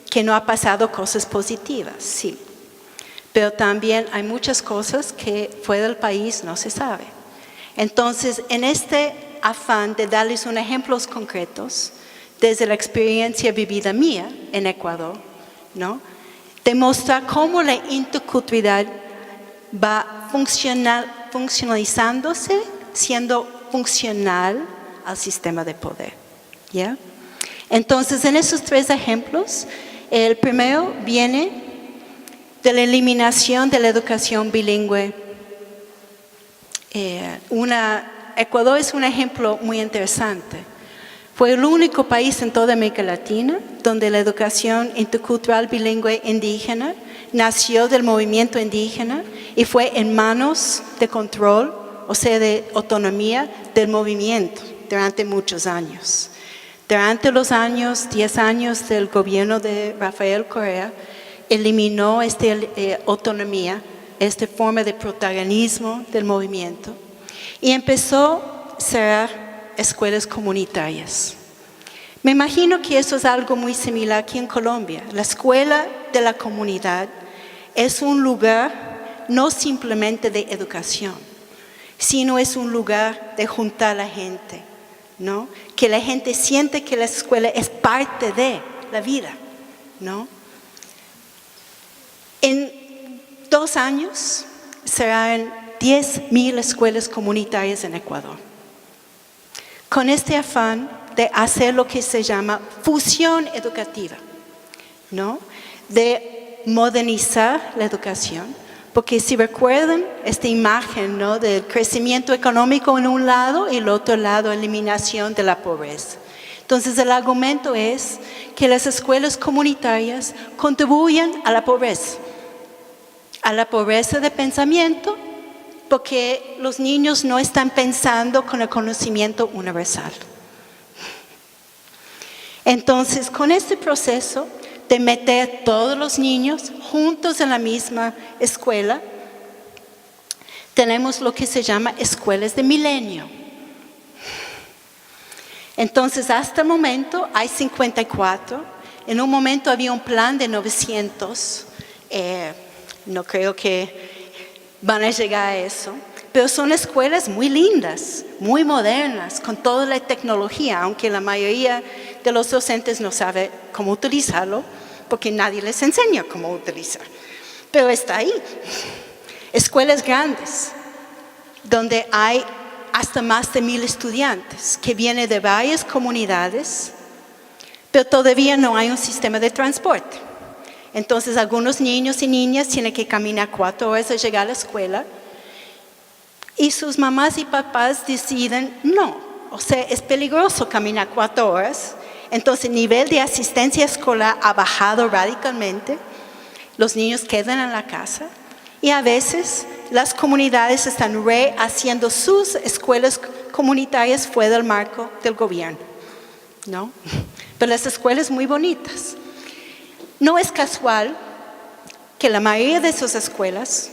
que no ha pasado cosas positivas, sí. Pero también hay muchas cosas que fuera del país no se sabe. Entonces, en este afán de darles unos ejemplos concretos, desde la experiencia vivida mía en Ecuador, ¿no? De mostrar cómo la interculturalidad va funcionalizándose, siendo funcional al sistema de poder. ¿Ya? Entonces, en esos 3 ejemplos, el primero viene de la eliminación de la educación bilingüe. Ecuador es un ejemplo muy interesante. Fue el único país en toda América Latina donde la educación intercultural bilingüe indígena nació del movimiento indígena y fue en manos de control, o sea, de autonomía del movimiento durante muchos años. Durante los 10 años del gobierno de Rafael Correa, eliminó esta autonomía, esta forma de protagonismo del movimiento y empezó a cerrar escuelas comunitarias. Me imagino que eso es algo muy similar aquí en Colombia. La escuela de la comunidad es un lugar no simplemente de educación, sino es un lugar de juntar a la gente, ¿no? Que la gente siente que la escuela es parte de la vida, ¿no? En 2 años serán 10,000 escuelas comunitarias en Ecuador. Con este afán de hacer lo que se llama fusión educativa, ¿no? De modernizar la educación, porque si recuerdan esta imagen, ¿no? Del crecimiento económico en un lado y el otro lado eliminación de la pobreza. Entonces el argumento es que las escuelas comunitarias contribuyen a la pobreza de pensamiento, porque los niños no están pensando con el conocimiento universal. Entonces, con este proceso de meter todos los niños juntos en la misma escuela, tenemos lo que se llama escuelas de milenio. Entonces, hasta el momento hay 54. En un momento había un plan de 900. No creo que van a llegar a eso, pero son escuelas muy lindas, muy modernas, con toda la tecnología, aunque la mayoría de los docentes no sabe cómo utilizarlo, porque nadie les enseña cómo utilizar. Pero está ahí. Escuelas grandes, donde hay hasta más de 1,000 estudiantes, que vienen de varias comunidades, pero todavía no hay un sistema de transporte. Entonces, algunos niños y niñas tienen que caminar 4 horas a llegar a la escuela y sus mamás y papás deciden, no, o sea, es peligroso caminar 4 horas. Entonces, el nivel de asistencia escolar ha bajado radicalmente, los niños quedan en la casa y a veces las comunidades están rehaciendo sus escuelas comunitarias fuera del marco del gobierno, ¿no? Pero las escuelas muy bonitas. No es casual que la mayoría de esas escuelas,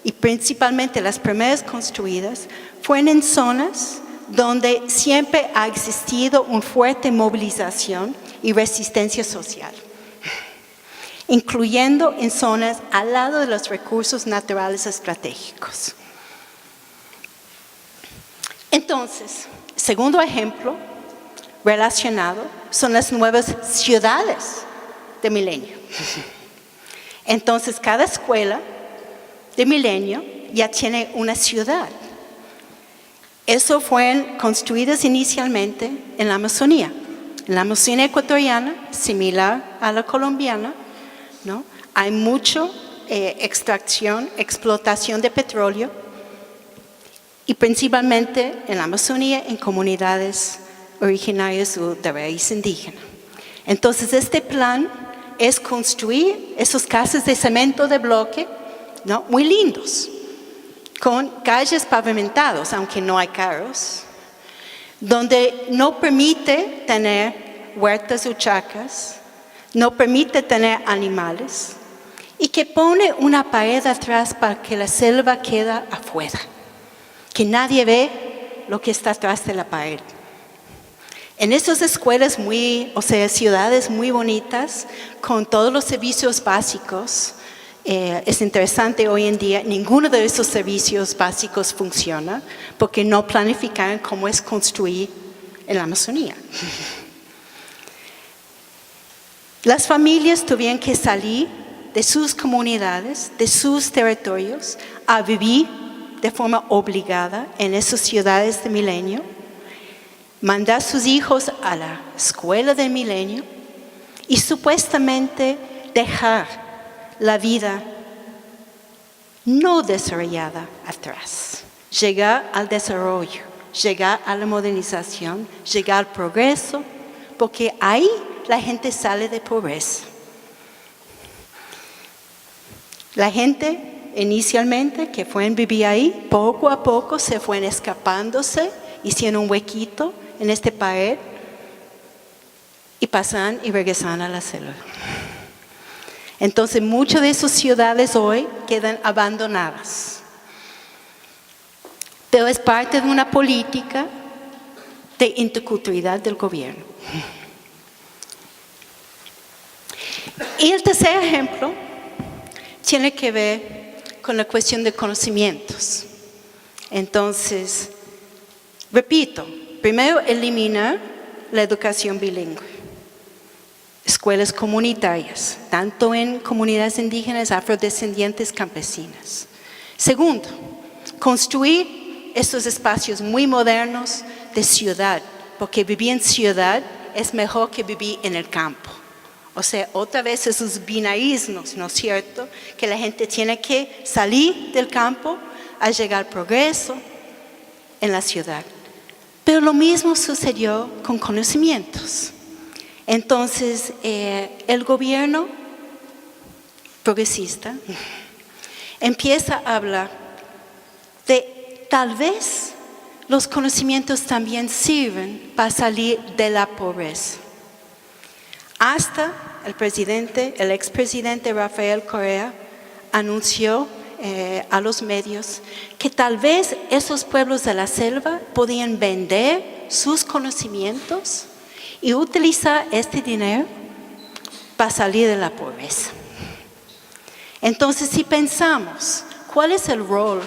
y principalmente las primeras construidas, fueron en zonas donde siempre ha existido una fuerte movilización y resistencia social, incluyendo en zonas al lado de los recursos naturales estratégicos. Entonces, segundo ejemplo relacionado son las nuevas ciudades de milenio. Entonces, cada escuela de milenio ya tiene una ciudad. Eso fueron construidas inicialmente en la Amazonía. En la Amazonía ecuatoriana, similar a la colombiana, ¿no? Hay mucha extracción, explotación de petróleo y principalmente en la Amazonía en comunidades originarias de raíz indígena. Entonces, este plan es construir esos casas de cemento de bloque, ¿no? Muy lindos, con calles pavimentadas, aunque no hay carros, donde no permite tener huertas o chacras, no permite tener animales, y que pone una pared atrás para que la selva quede afuera, que nadie ve lo que está atrás de la pared. En esas escuelas ciudades muy bonitas, con todos los servicios básicos, es interesante hoy en día, ninguno de esos servicios básicos funciona porque no planifican cómo es construir en la Amazonía. Las familias tuvieron que salir de sus comunidades, de sus territorios, a vivir de forma obligada en esas ciudades de milenio. mandar a sus hijos a la escuela del milenio y supuestamente dejar la vida no desarrollada atrás, llegar al desarrollo, llegar a la modernización, llegar al progreso, porque ahí la gente sale de pobreza. La gente inicialmente que fueron a vivir ahí, poco a poco se fueron escapándose, hicieron un huequito en esta pared y pasan y regresan a la selva. Entonces muchas de esas ciudades hoy quedan abandonadas. Pero es parte de una política de interculturalidad del gobierno. Y el tercer ejemplo tiene que ver con la cuestión de conocimientos. Entonces, repito, primero eliminar la educación bilingüe, escuelas comunitarias, tanto en comunidades indígenas, afrodescendientes, campesinas. Segundo, construir estos espacios muy modernos de ciudad, porque vivir en ciudad es mejor que vivir en el campo. O sea, otra vez esos binarismos, ¿no es cierto? Que la gente tiene que salir del campo a llegar al progreso en la ciudad. Pero lo mismo sucedió con conocimientos. Entonces, el gobierno progresista empieza a hablar de tal vez los conocimientos también sirven para salir de la pobreza. Hasta el expresidente Rafael Correa anunció a los medios que tal vez esos pueblos de la selva podían vender sus conocimientos y utilizar este dinero para salir de la pobreza. Entonces, si pensamos, ¿cuál es el rol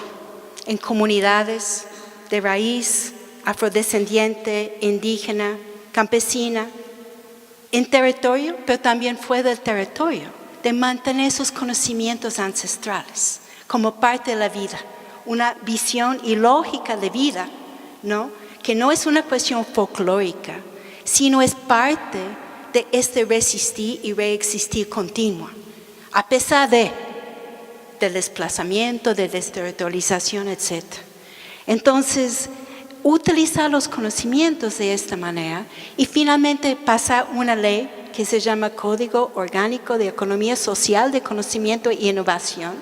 en comunidades de raíz afrodescendiente, indígena, campesina, en territorio, pero también fuera del territorio, de mantener esos conocimientos ancestrales como parte de la vida, una visión y lógica de vida, ¿no? Que no es una cuestión folclórica, sino es parte de este resistir y reexistir continua, a pesar del desplazamiento, de desterritorialización, etc. Entonces, utilizar los conocimientos de esta manera y finalmente pasar una ley que se llama Código Orgánico de Economía Social de Conocimiento e Innovación,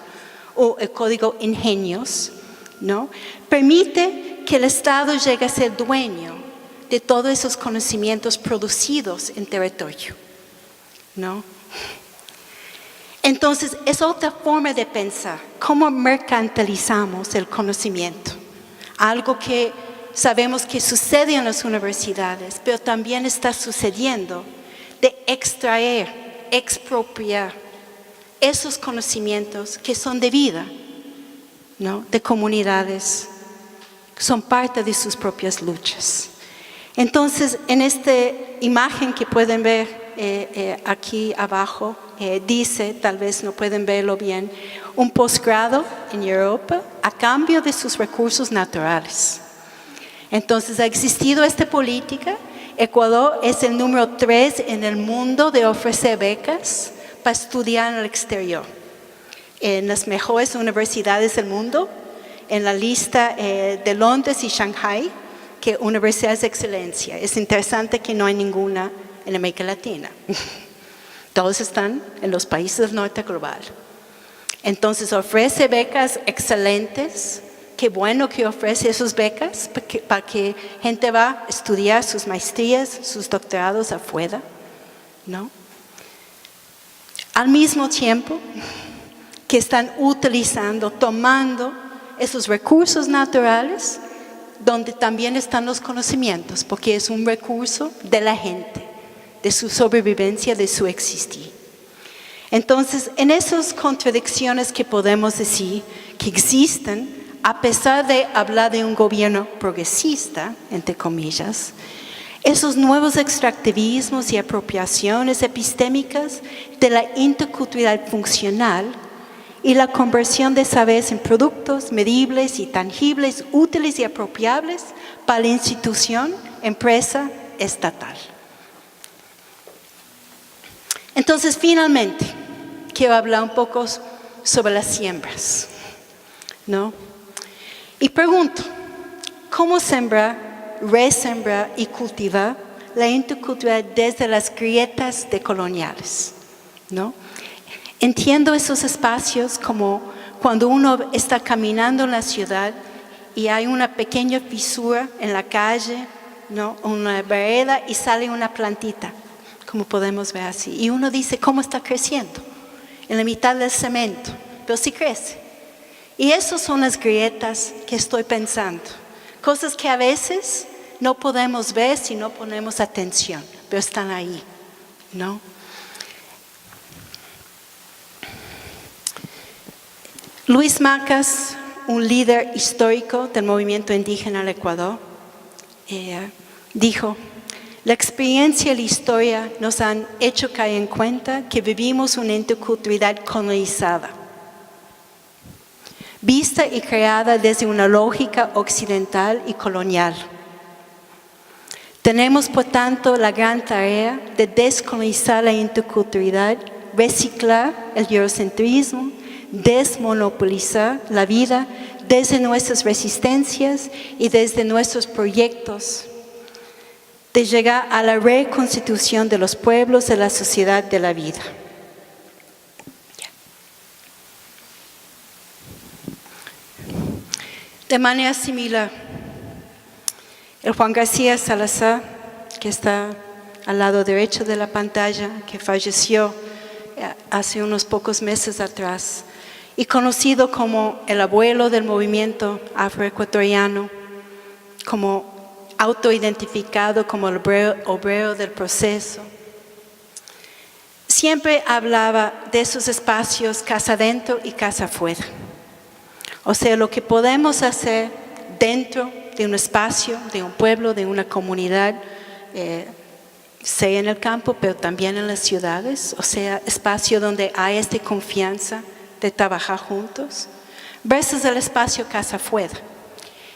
o el Código Ingenios, ¿no? Permite que el Estado llegue a ser dueño de todos esos conocimientos producidos en territorio, ¿no? Entonces, es otra forma de pensar cómo mercantilizamos el conocimiento, algo que sabemos que sucede en las universidades, pero también está sucediendo de extraer, expropiar esos conocimientos que son de vida, ¿no? De comunidades, son parte de sus propias luchas. Entonces, en esta imagen que pueden ver aquí abajo, dice, tal vez no pueden verlo bien, un posgrado en Europa a cambio de sus recursos naturales. Entonces, ha existido esta política. Ecuador es el número 3 en el mundo de ofrecer becas para estudiar en el exterior. En las mejores universidades del mundo, en la lista de Londres y Shanghai, que universidades de excelencia. Es interesante que no hay ninguna en América Latina. Todos están en los países del norte global. Entonces ofrece becas excelentes. Qué bueno que ofrece esas becas para que gente va a estudiar sus maestrías, sus doctorados afuera, ¿no? Al mismo tiempo que están utilizando, tomando esos recursos naturales, donde también están los conocimientos, porque es un recurso de la gente, de su sobrevivencia, de su existir. Entonces, en esas contradicciones que podemos decir que existen, a pesar de hablar de un gobierno progresista, entre comillas, esos nuevos extractivismos y apropiaciones epistémicas de la interculturalidad funcional y la conversión de saberes en productos medibles y tangibles, útiles y apropiables para la institución, empresa, estatal. Entonces, finalmente, quiero hablar un poco sobre las siembras, ¿no? Y pregunto, ¿cómo sembrar, resembrar y cultivar la interculturalidad desde las grietas decoloniales, ¿no? Entiendo esos espacios como cuando uno está caminando en la ciudad y hay una pequeña fisura en la calle, ¿no? Una vereda y sale una plantita, como podemos ver así. Y uno dice, ¿cómo está creciendo? En la mitad del cemento, pero sí crece. Y esas son las grietas que estoy pensando. Cosas que a veces no podemos ver si no ponemos atención, pero están ahí, ¿no? Luis Macas, un líder histórico del movimiento indígena del Ecuador, dijo, la experiencia y la historia nos han hecho caer en cuenta que vivimos una interculturalidad colonizada, vista y creada desde una lógica occidental y colonial. Tenemos, por tanto, la gran tarea de descolonizar la interculturalidad, reciclar el eurocentrismo, desmonopolizar la vida desde nuestras resistencias y desde nuestros proyectos, de llegar a la reconstitución de los pueblos de la sociedad de la vida. De manera similar, el Juan García Salazar, que está al lado derecho de la pantalla, que falleció hace unos pocos meses atrás, y conocido como el abuelo del movimiento afroecuatoriano, como autoidentificado como el obrero del proceso, siempre hablaba de esos espacios casa adentro y casa afuera. O sea, lo que podemos hacer dentro de un espacio, de un pueblo, de una comunidad, sea en el campo, pero también en las ciudades, o sea, espacio donde hay esta confianza de trabajar juntos, versus el espacio casa afuera.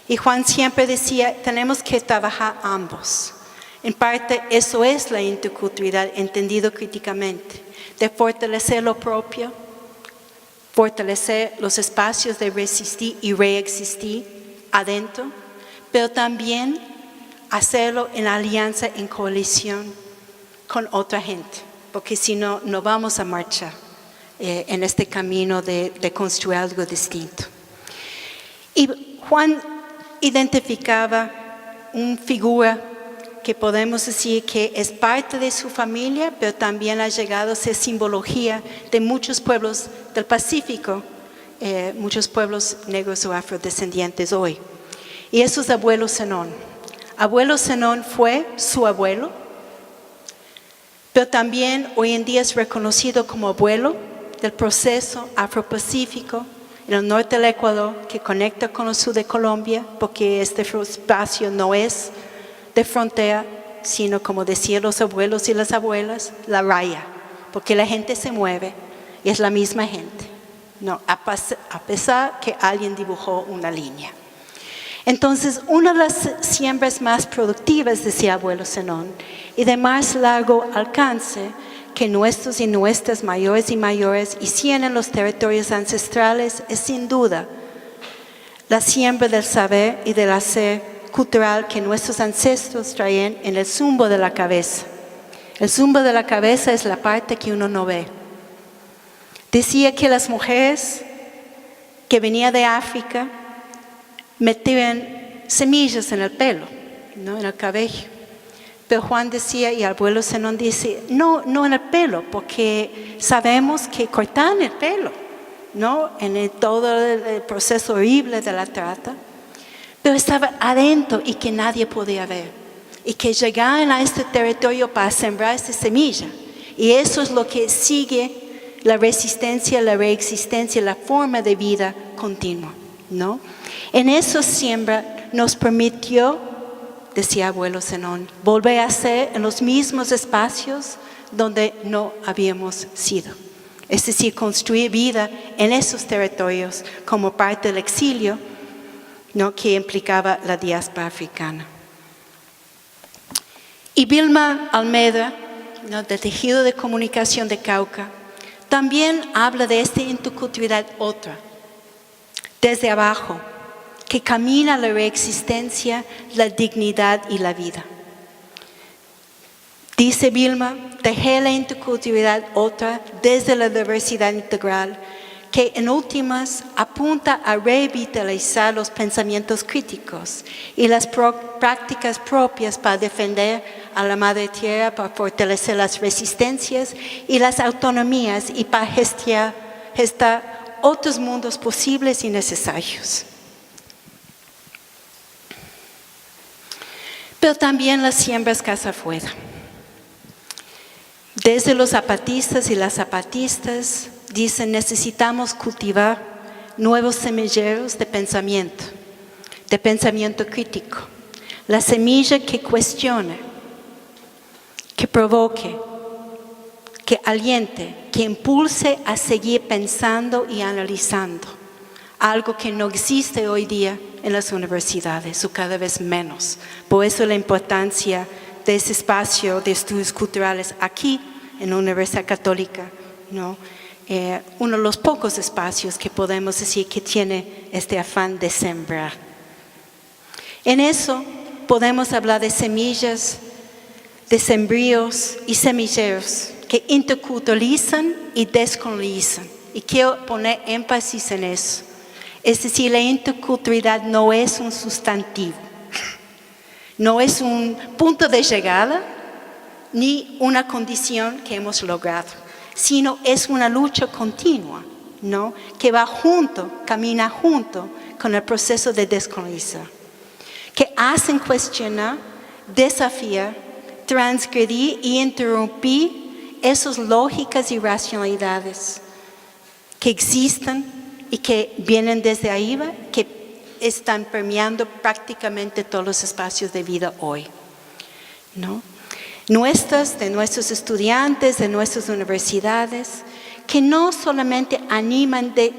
Y Juan siempre decía, tenemos que trabajar ambos. En parte, eso es la interculturalidad, entendido críticamente, de fortalecer lo propio, fortalecer los espacios de resistir y reexistir adentro, pero también hacerlo en alianza, en coalición con otra gente, porque si no, no vamos a marchar en este camino de construir algo distinto. Y Juan identificaba una figura que podemos decir que es parte de su familia, pero también ha llegado a ser simbología de muchos pueblos del Pacífico, muchos pueblos negros o afrodescendientes hoy. Y eso es Abuelo Zenón. Abuelo Zenón fue su abuelo, pero también hoy en día es reconocido como abuelo del proceso afropacífico en el norte del Ecuador que conecta con el sur de Colombia, porque este espacio no es de frontera, sino como decían los abuelos y las abuelas, la raya, porque la gente se mueve y es la misma gente, no, a pesar que alguien dibujó una línea. Entonces, una de las siembras más productivas, decía Abuelo Zenón, y de más largo alcance que nuestros y nuestras mayores y mayores hicieron en los territorios ancestrales es sin duda la siembra del saber y del hacer cultural que nuestros ancestros traían en el zumbo de la cabeza. El zumbo de la cabeza es la parte que uno no ve. Decía que las mujeres que venían de África metían semillas en el pelo, ¿no? En el cabello. Pero Juan decía, y Abuelo Zenón dice, no en el pelo, porque sabemos que cortan el pelo, ¿no? En todo el proceso horrible de la trata. Pero estaba adentro y que nadie podía ver. Y que llegaban a este territorio para sembrar esta semilla. Y eso es lo que sigue la resistencia, la reexistencia, la forma de vida continua, ¿no? En eso siembra nos permitió, decía Abuelo Zenón, volver a ser en los mismos espacios donde no habíamos sido. es decir, construir vida en esos territorios como parte del exilio, ¿no?, que implicaba la diáspora africana. Y Vilma Almeida, ¿no?, del tejido de comunicación de Cauca, también habla de esta interculturalidad otra, desde abajo, que camina la reexistencia, la dignidad y la vida. Dice Vilma, tejer la interculturalidad otra desde la diversidad integral, que en últimas apunta a revitalizar los pensamientos críticos y las prácticas propias para defender a la madre tierra, para fortalecer las resistencias y las autonomías y para gestar otros mundos posibles y necesarios. Pero también las siembras casa afuera. Desde los zapatistas y las zapatistas dicen, necesitamos cultivar nuevos semilleros de pensamiento crítico. La semilla que cuestione, que provoque, que aliente, que impulse a seguir pensando y analizando. Algo que no existe hoy día en las universidades, o cada vez menos. Por eso la importancia de ese espacio de estudios culturales aquí en la Universidad Católica, ¿no? Uno de los pocos espacios que podemos decir que tiene este afán de sembrar. En eso podemos hablar de semillas, de sembríos y semilleros que interculturalizan y descolonizan. Y quiero poner énfasis en eso. Es decir, la interculturalidad no es un sustantivo, no es un punto de llegada, ni una condición que hemos logrado, sino es una lucha continua, ¿no?, que va junto, camina junto con el proceso de descolonizar, que hacen cuestionar, desafiar, transgredir y interrumpir esas lógicas y racionalidades que existen y que vienen desde arriba, que están permeando prácticamente todos los espacios de vida hoy, ¿no? De nuestros estudiantes, de nuestras universidades, que no solamente animan de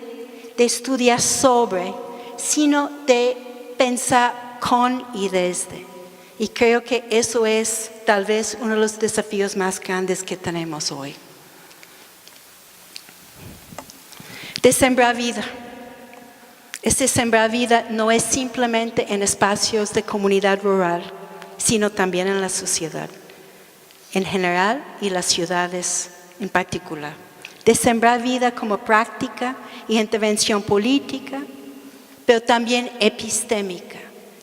estudiar sobre, sino de pensar con y desde. Y creo que eso es tal vez uno de los desafíos más grandes que tenemos hoy. De sembrar vida. Este sembrar vida no es simplemente en espacios de comunidad rural, sino también en la sociedad en general y las ciudades en particular. De sembrar vida como práctica y intervención política, pero también epistémica,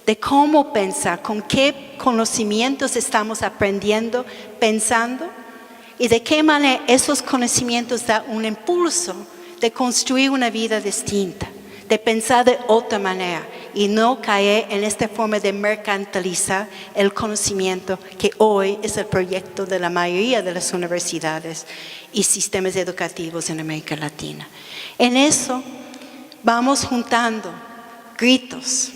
de cómo pensar, con qué conocimientos estamos aprendiendo, pensando, y de qué manera esos conocimientos dan un impulso de construir una vida distinta, de pensar de otra manera y no caer en esta forma de mercantilizar el conocimiento que hoy es el proyecto de la mayoría de las universidades y sistemas educativos en América Latina. En eso vamos juntando gritos,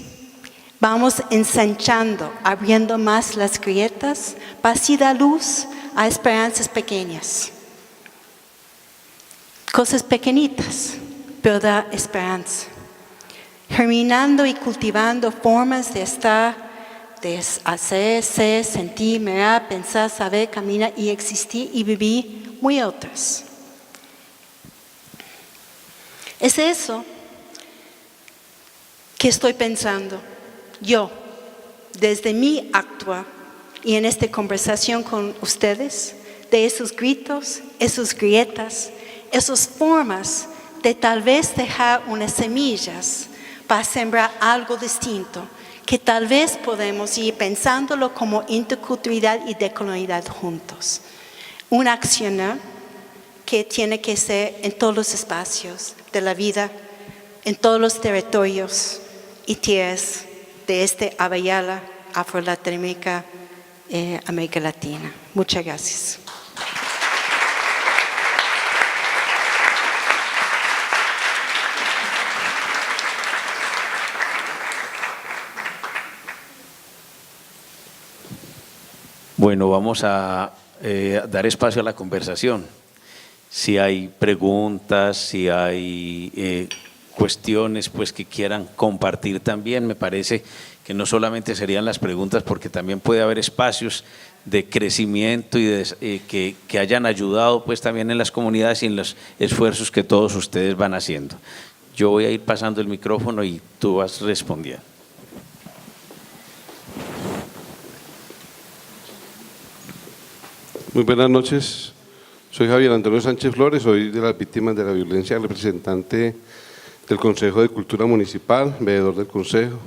vamos ensanchando, abriendo más las grietas para así dar luz a esperanzas pequeñas. Cosas pequeñitas, pero da esperanza. Germinando y cultivando formas de estar, de hacer, ser, sentir, mirar, pensar, saber, caminar y existir y vivir muy otras. Es eso que estoy pensando yo, desde mi actuar y en esta conversación con ustedes, de esos gritos, esas grietas, esas formas de tal vez dejar unas semillas para sembrar algo distinto, que tal vez podemos ir pensándolo como interculturalidad y decolonialidad juntos. Un accionar que tiene que ser en todos los espacios de la vida, en todos los territorios y tierras de este Abayala, Afro-Latinoamérica, América Latina. Muchas gracias. Bueno, vamos a dar espacio a la conversación. si hay preguntas, si hay cuestiones pues que quieran compartir también. Me parece que no solamente serían las preguntas, porque también puede haber espacios de crecimiento y que hayan ayudado pues también en las comunidades y en los esfuerzos que todos ustedes van haciendo. Yo voy a ir pasando el micrófono y tú vas respondiendo. Muy buenas noches, soy Javier Antonio Sánchez Flores, soy de las víctimas de la violencia, representante del Consejo de Cultura Municipal, veedor del Consejo.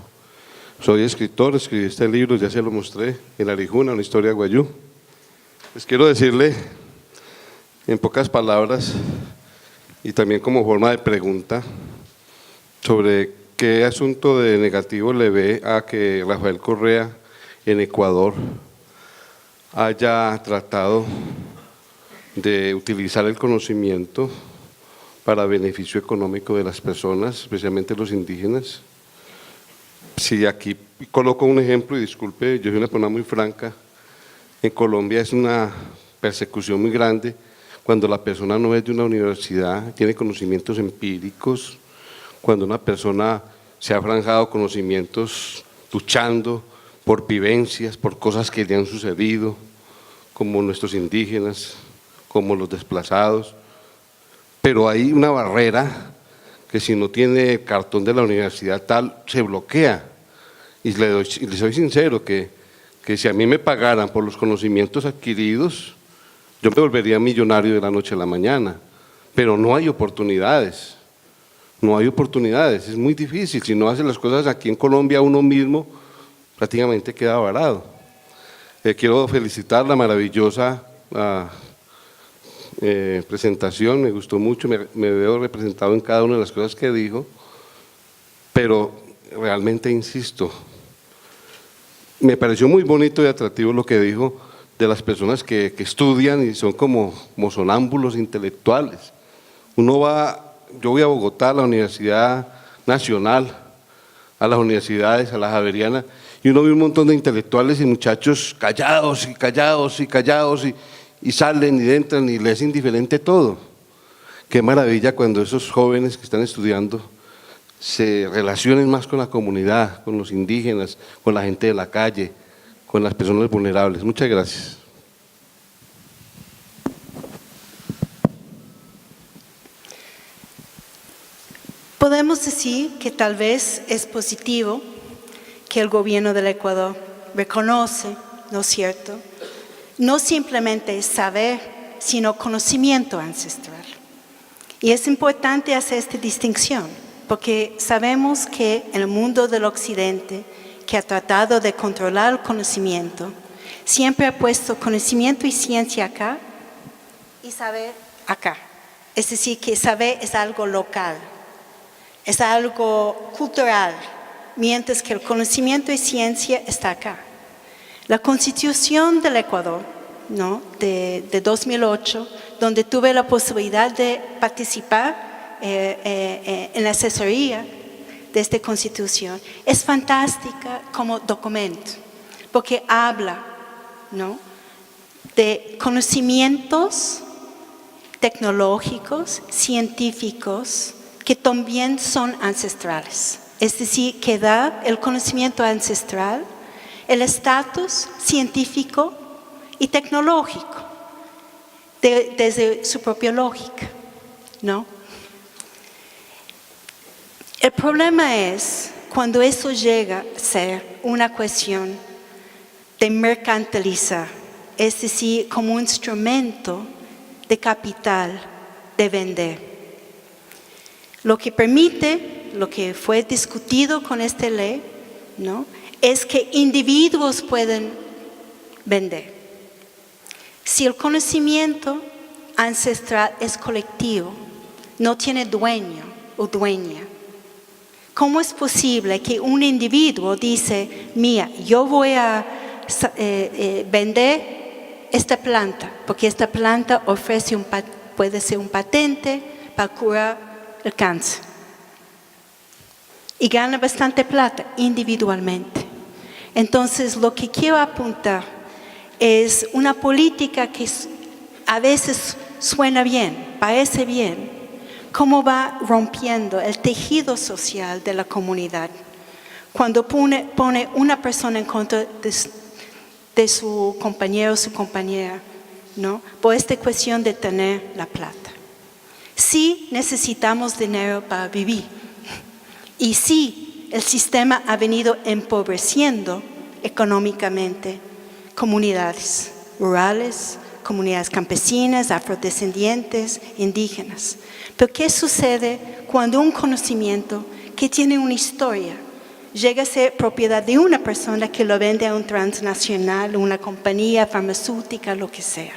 Soy escritor, escribí este libro, ya se lo mostré, en Arijuna, una historia guayú. Les quiero decirle, en pocas palabras, y también como forma de pregunta, sobre qué asunto de negativo le ve a que Rafael Correa en Ecuador haya tratado de utilizar el conocimiento para beneficio económico de las personas, especialmente los indígenas. Si aquí coloco un ejemplo, y disculpe, yo soy una persona muy franca, en Colombia es una persecución muy grande cuando la persona no es de una universidad, tiene conocimientos empíricos, cuando una persona se ha franjado conocimientos luchando por vivencias, por cosas que le han sucedido, como nuestros indígenas, como los desplazados, pero hay una barrera que si no tiene el cartón de la universidad tal, se bloquea. Y le soy sincero que si a mí me pagaran por los conocimientos adquiridos, yo me volvería millonario de la noche a la mañana, pero no hay oportunidades, no hay oportunidades, es muy difícil. Si no hace las cosas aquí en Colombia uno mismo, prácticamente queda varado. Quiero felicitar la maravillosa presentación, me gustó mucho, me veo representado en cada una de las cosas que dijo, pero realmente insisto, me pareció muy bonito y atractivo lo que dijo de las personas que estudian y son como sonámbulos intelectuales. Yo voy a Bogotá, a la Universidad Nacional, a las universidades, a la Javeriana, y uno ve un montón de intelectuales y muchachos callados y callados y callados y salen y entran y les es indiferente todo. Qué maravilla cuando esos jóvenes que están estudiando se relacionen más con la comunidad, con los indígenas, con la gente de la calle, con las personas vulnerables. Muchas gracias. Podemos decir que tal vez es positivo que el gobierno del Ecuador reconoce, ¿no es cierto?, no simplemente saber, sino conocimiento ancestral. Y es importante hacer esta distinción, porque sabemos que en el mundo del occidente, que ha tratado de controlar el conocimiento, siempre ha puesto conocimiento y ciencia acá y saber acá. Es decir, que saber es algo local, es algo cultural, mientras que el conocimiento y ciencia está acá. La Constitución del Ecuador, ¿no?, de 2008, donde tuve la posibilidad de participar en la asesoría de esta Constitución, es fantástica como documento, porque habla, ¿no?, de conocimientos tecnológicos, científicos, que también son ancestrales. Es decir, que da el conocimiento ancestral el estatus científico y tecnológico desde su propia lógica, ¿no? El problema es cuando eso llega a ser una cuestión de mercantilizar, es decir, como un instrumento de capital de vender. Lo que permite, lo que fue discutido con esta ley, ¿no?, es que individuos pueden vender. Si el conocimiento ancestral es colectivo, no tiene dueño o dueña, ¿cómo es posible que un individuo dice, mira, yo voy a vender esta planta, porque esta planta ofrece puede ser un patente para curar el cáncer? Y gana bastante plata individualmente. Entonces, lo que quiero apuntar es una política que a veces suena bien, parece bien cómo va rompiendo el tejido social de la comunidad cuando pone una persona en contra de su compañero o su compañera, ¿no? Por esta cuestión de tener la plata. Sí necesitamos dinero para vivir y sí el sistema ha venido empobreciendo económicamente comunidades rurales, comunidades campesinas, afrodescendientes, indígenas. Pero ¿qué sucede cuando un conocimiento que tiene una historia llega a ser propiedad de una persona que lo vende a un transnacional, una compañía farmacéutica, lo que sea?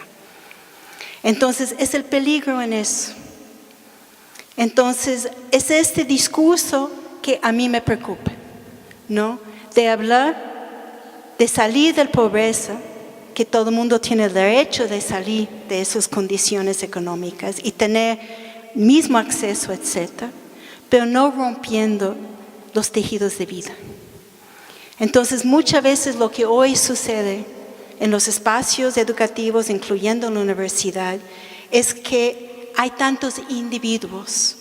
Entonces, es el peligro en eso. Entonces, es este discurso que a mí me preocupa, ¿no? De hablar, de salir de la pobreza, que todo el mundo tiene el derecho de salir de esas condiciones económicas y tener mismo acceso, etc., pero no rompiendo los tejidos de vida. Entonces, muchas veces lo que hoy sucede en los espacios educativos, incluyendo en la universidad, es que hay tantos individuos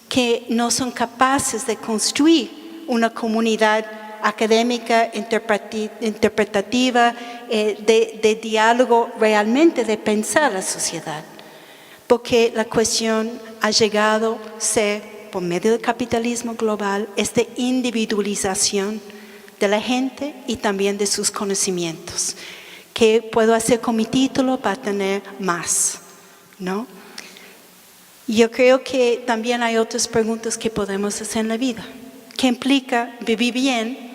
que no son capaces de construir una comunidad académica, interpretativa, de diálogo realmente, de pensar la sociedad. Porque la cuestión ha llegado a ser, por medio del capitalismo global, esta individualización de la gente y también de sus conocimientos. ¿Qué puedo hacer con mi título para tener más? ¿No? Yo creo que también hay otras preguntas que podemos hacer en la vida. ¿Qué implica vivir bien?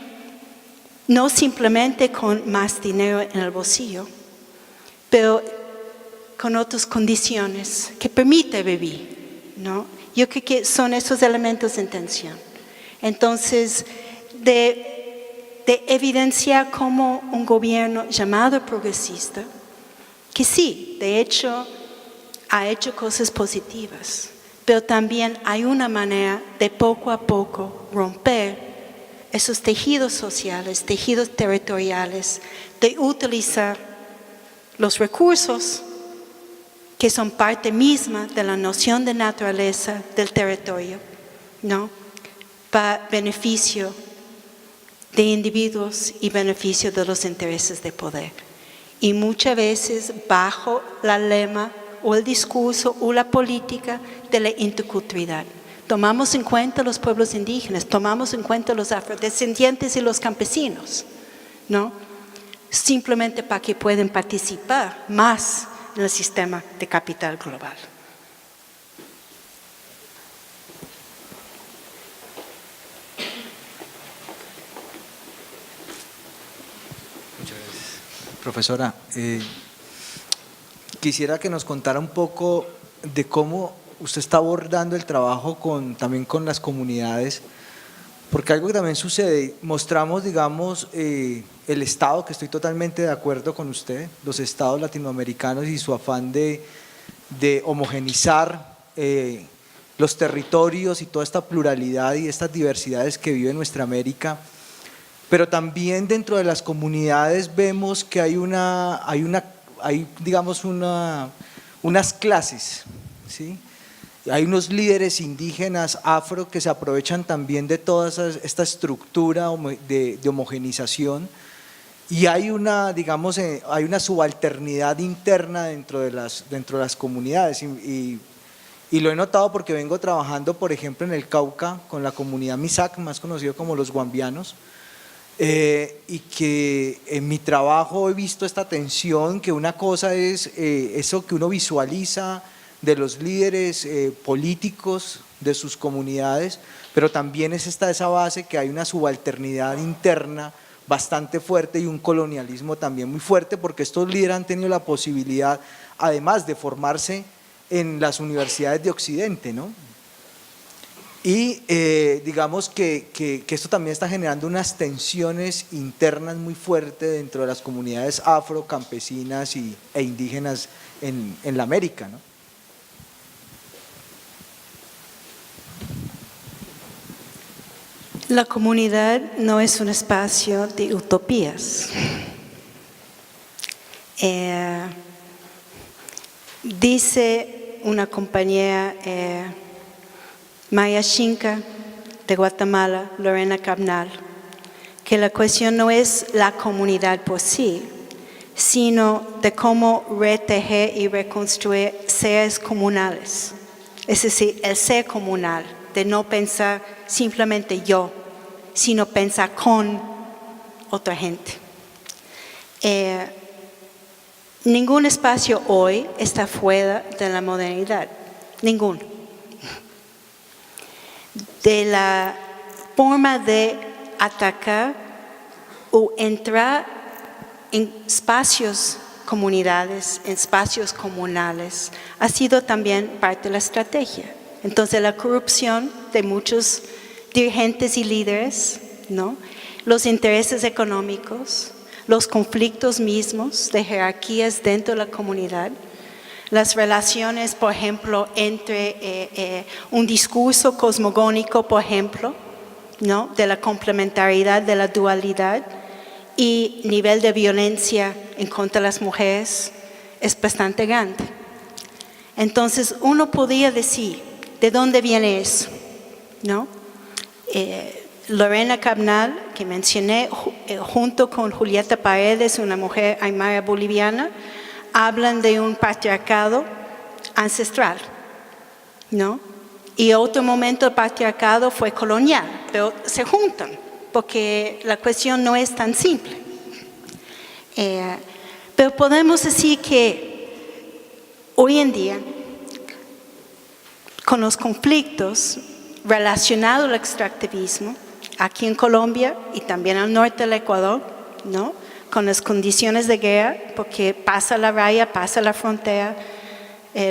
No simplemente con más dinero en el bolsillo, pero con otras condiciones que permite vivir, ¿no? Yo creo que son esos elementos en tensión. Entonces, de evidenciar como un gobierno llamado progresista, que sí, de hecho, ha hecho cosas positivas, pero también hay una manera de poco a poco romper esos tejidos sociales, tejidos territoriales, de utilizar los recursos que son parte misma de la noción de naturaleza del territorio, ¿no? Para beneficio de individuos y beneficio de los intereses de poder. Y muchas veces bajo la lema o el discurso o la política de la interculturalidad. Tomamos en cuenta los pueblos indígenas, tomamos en cuenta los afrodescendientes y los campesinos, ¿no? Simplemente para que puedan participar más en el sistema de capital global. Muchas gracias. Profesora, quisiera que nos contara un poco de cómo usted está abordando el trabajo también con las comunidades, porque algo que también sucede, mostramos, digamos, el Estado, que estoy totalmente de acuerdo con usted, los Estados latinoamericanos y su afán de homogenizar los territorios y toda esta pluralidad y estas diversidades que vive nuestra América, pero también dentro de las comunidades vemos que hay digamos, unas clases, ¿sí? Hay unos líderes indígenas afro que se aprovechan también de toda esta estructura de homogenización y hay una, digamos, hay una subalternidad interna dentro de las comunidades y lo he notado porque vengo trabajando, por ejemplo, en el Cauca con la comunidad Misak, más conocido como los guambianos, y que en mi trabajo he visto esta tensión, que una cosa es eso que uno visualiza de los líderes políticos de sus comunidades, pero también es esa base que hay una subalternidad interna bastante fuerte y un colonialismo también muy fuerte, porque estos líderes han tenido la posibilidad, además de formarse en las universidades de Occidente, ¿no? Y digamos que esto también está generando unas tensiones internas muy fuertes dentro de las comunidades afro, campesinas e indígenas en la América, ¿no? La comunidad no es un espacio de utopías. Dice una compañera, Maya Xinca, de Guatemala, Lorena Cabnal, que la cuestión no es la comunidad por sí, sino de cómo retejer y reconstruir seres comunales. Es decir, el ser comunal, de no pensar simplemente yo, sino pensar con otra gente. Ningún espacio hoy está fuera de la modernidad, ninguno. De la forma de atacar o entrar en espacios comunidades, en espacios comunales, ha sido también parte de la estrategia. Entonces la corrupción de muchos dirigentes y líderes, ¿no? Los intereses económicos, los conflictos mismos de jerarquías dentro de la comunidad, las relaciones, por ejemplo, entre un discurso cosmogónico, por ejemplo, ¿no? De la complementariedad, de la dualidad, y nivel de violencia en contra de las mujeres es bastante grande. Entonces, uno podría decir, ¿de dónde viene eso? ¿No? Lorena Cabnal, que mencioné, junto con Julieta Paredes, una mujer aymara boliviana, hablan de un patriarcado ancestral, ¿no? Y otro momento el patriarcado fue colonial, pero se juntan, porque la cuestión no es tan simple. Pero podemos decir que hoy en día, con los conflictos relacionados al extractivismo, aquí en Colombia y también al norte del Ecuador, ¿no? Con las condiciones de guerra, porque pasa la raya, pasa la frontera,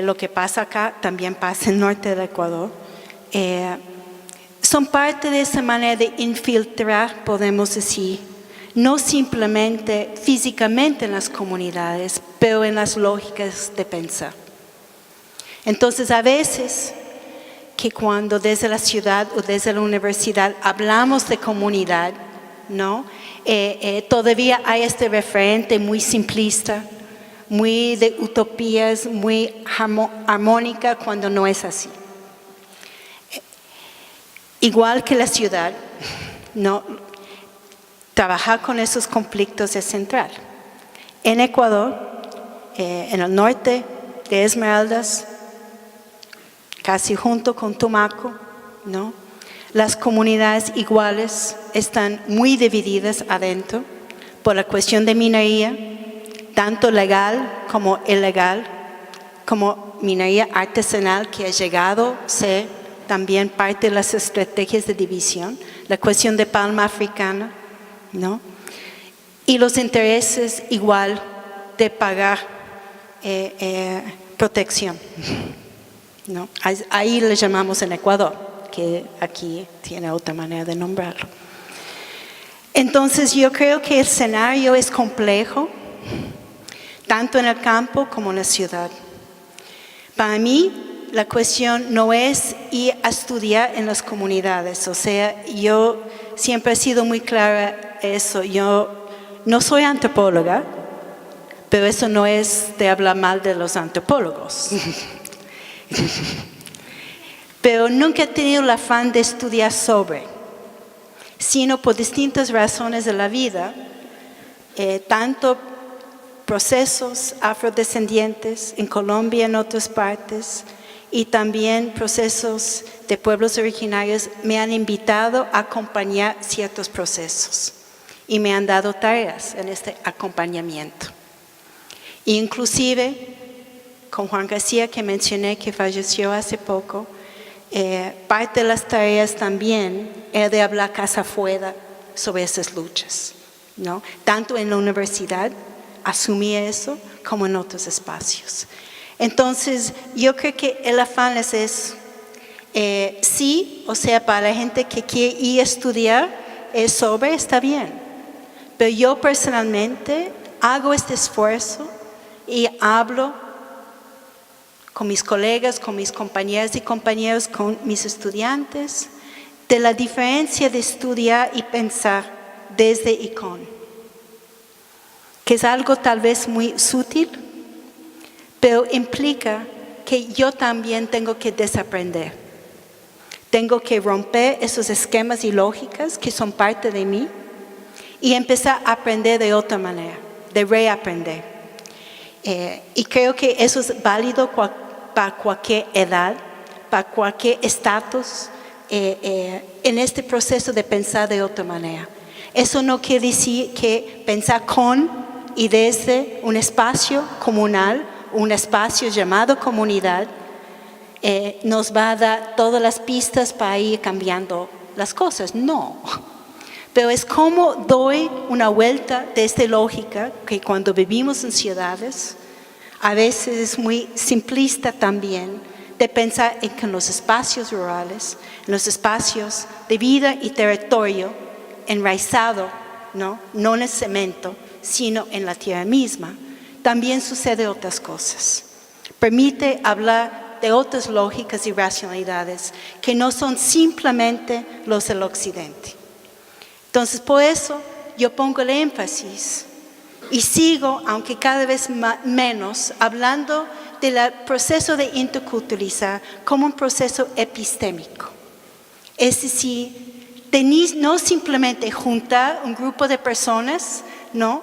lo que pasa acá también pasa en el norte del Ecuador. Son parte de esa manera de infiltrar, podemos decir, no simplemente físicamente en las comunidades, pero en las lógicas de pensar. Entonces, a veces, que cuando desde la ciudad o desde la universidad hablamos de comunidad, ¿no? Todavía hay este referente muy simplista, muy de utopías, muy armónica, cuando no es así. Igual que la ciudad, ¿no? Trabajar con esos conflictos es central. En Ecuador, en el norte de Esmeraldas, casi junto con Tumaco, ¿no? Las comunidades iguales están muy divididas adentro por la cuestión de minería, tanto legal como ilegal, como minería artesanal que ha llegado a ser también parte de las estrategias de división, la cuestión de palma africana, ¿no? Y los intereses igual de pagar protección, ¿no? Ahí le llamamos en Ecuador, que aquí tiene otra manera de nombrarlo. Entonces yo creo que el escenario es complejo, tanto en el campo como en la ciudad. Para mí, la cuestión no es ir a estudiar en las comunidades, o sea, yo siempre he sido muy clara eso, yo no soy antropóloga, pero eso no es de hablar mal de los antropólogos. Pero nunca he tenido el afán de estudiar sobre, sino por distintas razones de la vida, tanto procesos afrodescendientes en Colombia y en otras partes, y también procesos de pueblos originarios me han invitado a acompañar ciertos procesos y me han dado tareas en este acompañamiento. Inclusive con Juan García, que mencioné que falleció hace poco, parte de las tareas también era de hablar casa afuera sobre esas luchas, ¿no? Tanto en la universidad asumí eso como en otros espacios. Entonces, yo creo que el afán es eso. Sí, o sea, para la gente que quiere ir a estudiar sobre, está bien. Pero yo personalmente hago este esfuerzo y hablo con mis colegas, con mis compañeras y compañeros, con mis estudiantes, de la diferencia de estudiar y pensar desde y con. Que es algo tal vez muy sutil, pero implica que yo también tengo que desaprender. Tengo que romper esos esquemas y lógicas que son parte de mí y empezar a aprender de otra manera, de reaprender. Y creo que eso es válido para cualquier edad, para cualquier estatus, en este proceso de pensar de otra manera. Eso no quiere decir que pensar con y desde un espacio comunal, un espacio llamado comunidad, nos va a dar todas las pistas para ir cambiando las cosas. No. Pero es como doy una vuelta de esta lógica que cuando vivimos en ciudades, a veces es muy simplista también de pensar en que en los espacios rurales, en los espacios de vida y territorio enraizado, no en el cemento, sino en la tierra misma, también sucede otras cosas. Permite hablar de otras lógicas y racionalidades que no son simplemente los del occidente. Entonces, por eso yo pongo el énfasis y sigo, aunque cada vez menos, hablando del proceso de interculturalizar como un proceso epistémico. Es decir, no simplemente juntar un grupo de personas, ¿no?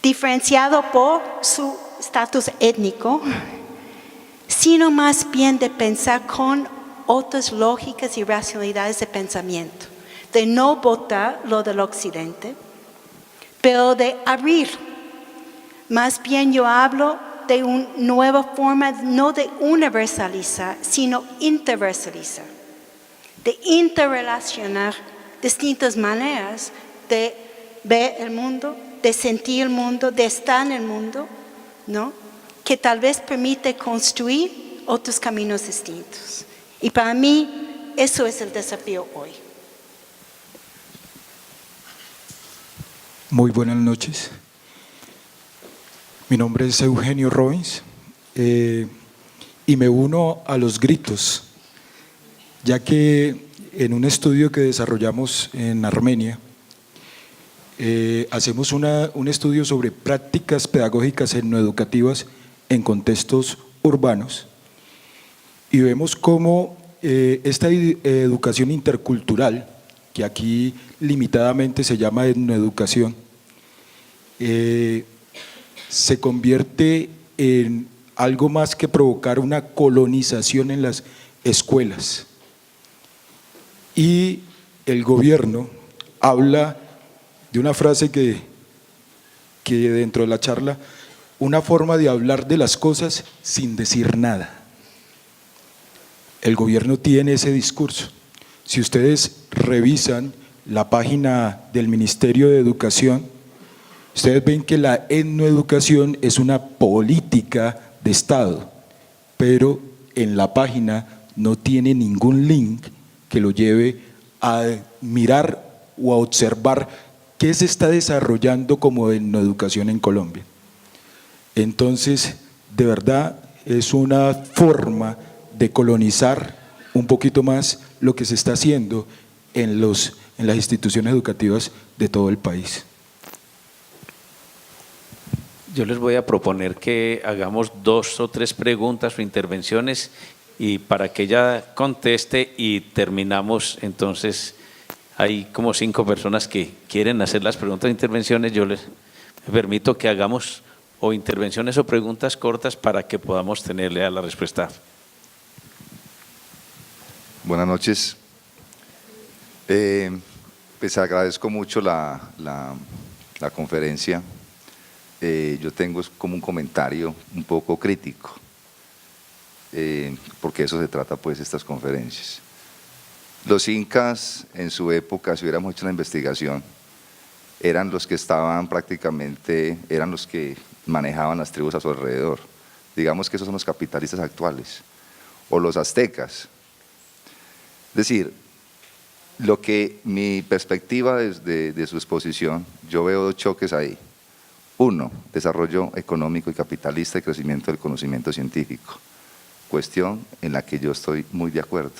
Diferenciado por su estatus étnico, sino más bien de pensar con otras lógicas y racionalidades de pensamiento, de no votar lo del occidente, pero de abrir. Más bien yo hablo de una nueva forma, no de universalizar, sino interversalizar, de interrelacionar distintas maneras de ver el mundo, de sentir el mundo, de estar en el mundo, ¿no? Que tal vez permite construir otros caminos distintos. Y para mí, eso es el desafío hoy. Muy buenas noches. Mi nombre es Eugenio Robbins y me uno a los gritos, ya que en un estudio que desarrollamos en Armenia, hacemos un estudio sobre prácticas pedagógicas etnoeducativas en contextos urbanos y vemos cómo esta educación intercultural, que aquí limitadamente se llama etnoeducación, se convierte en algo más que provocar una colonización en las escuelas. Y el gobierno habla de una frase que dentro de la charla, una forma de hablar de las cosas sin decir nada. El gobierno tiene ese discurso. Si ustedes revisan la página del Ministerio de Educación, ustedes ven que la etnoeducación es una política de Estado, pero en la página no tiene ningún link que lo lleve a mirar o a observar qué se está desarrollando como etnoeducación en Colombia. Entonces, de verdad, es una forma de colonizar un poquito más lo que se está haciendo en las instituciones educativas de todo el país. Yo les voy a proponer que hagamos 2 o 3 preguntas o intervenciones y para que ella conteste y terminamos. Entonces hay como 5 personas que quieren hacer las preguntas e intervenciones. Yo les permito que hagamos o intervenciones o preguntas cortas para que podamos tenerle a la respuesta. Buenas noches. Pues agradezco mucho la conferencia. Yo tengo como un comentario un poco crítico, porque eso se trata pues estas conferencias. Los incas en su época, si hubiéramos hecho una investigación, eran los que estaban prácticamente, eran los que manejaban las tribus a su alrededor. Digamos que esos son los capitalistas actuales, o los aztecas. Es decir, lo que mi perspectiva de su exposición, yo veo 2 choques ahí. 1, desarrollo económico y capitalista y crecimiento del conocimiento científico. Cuestión en la que yo estoy muy de acuerdo.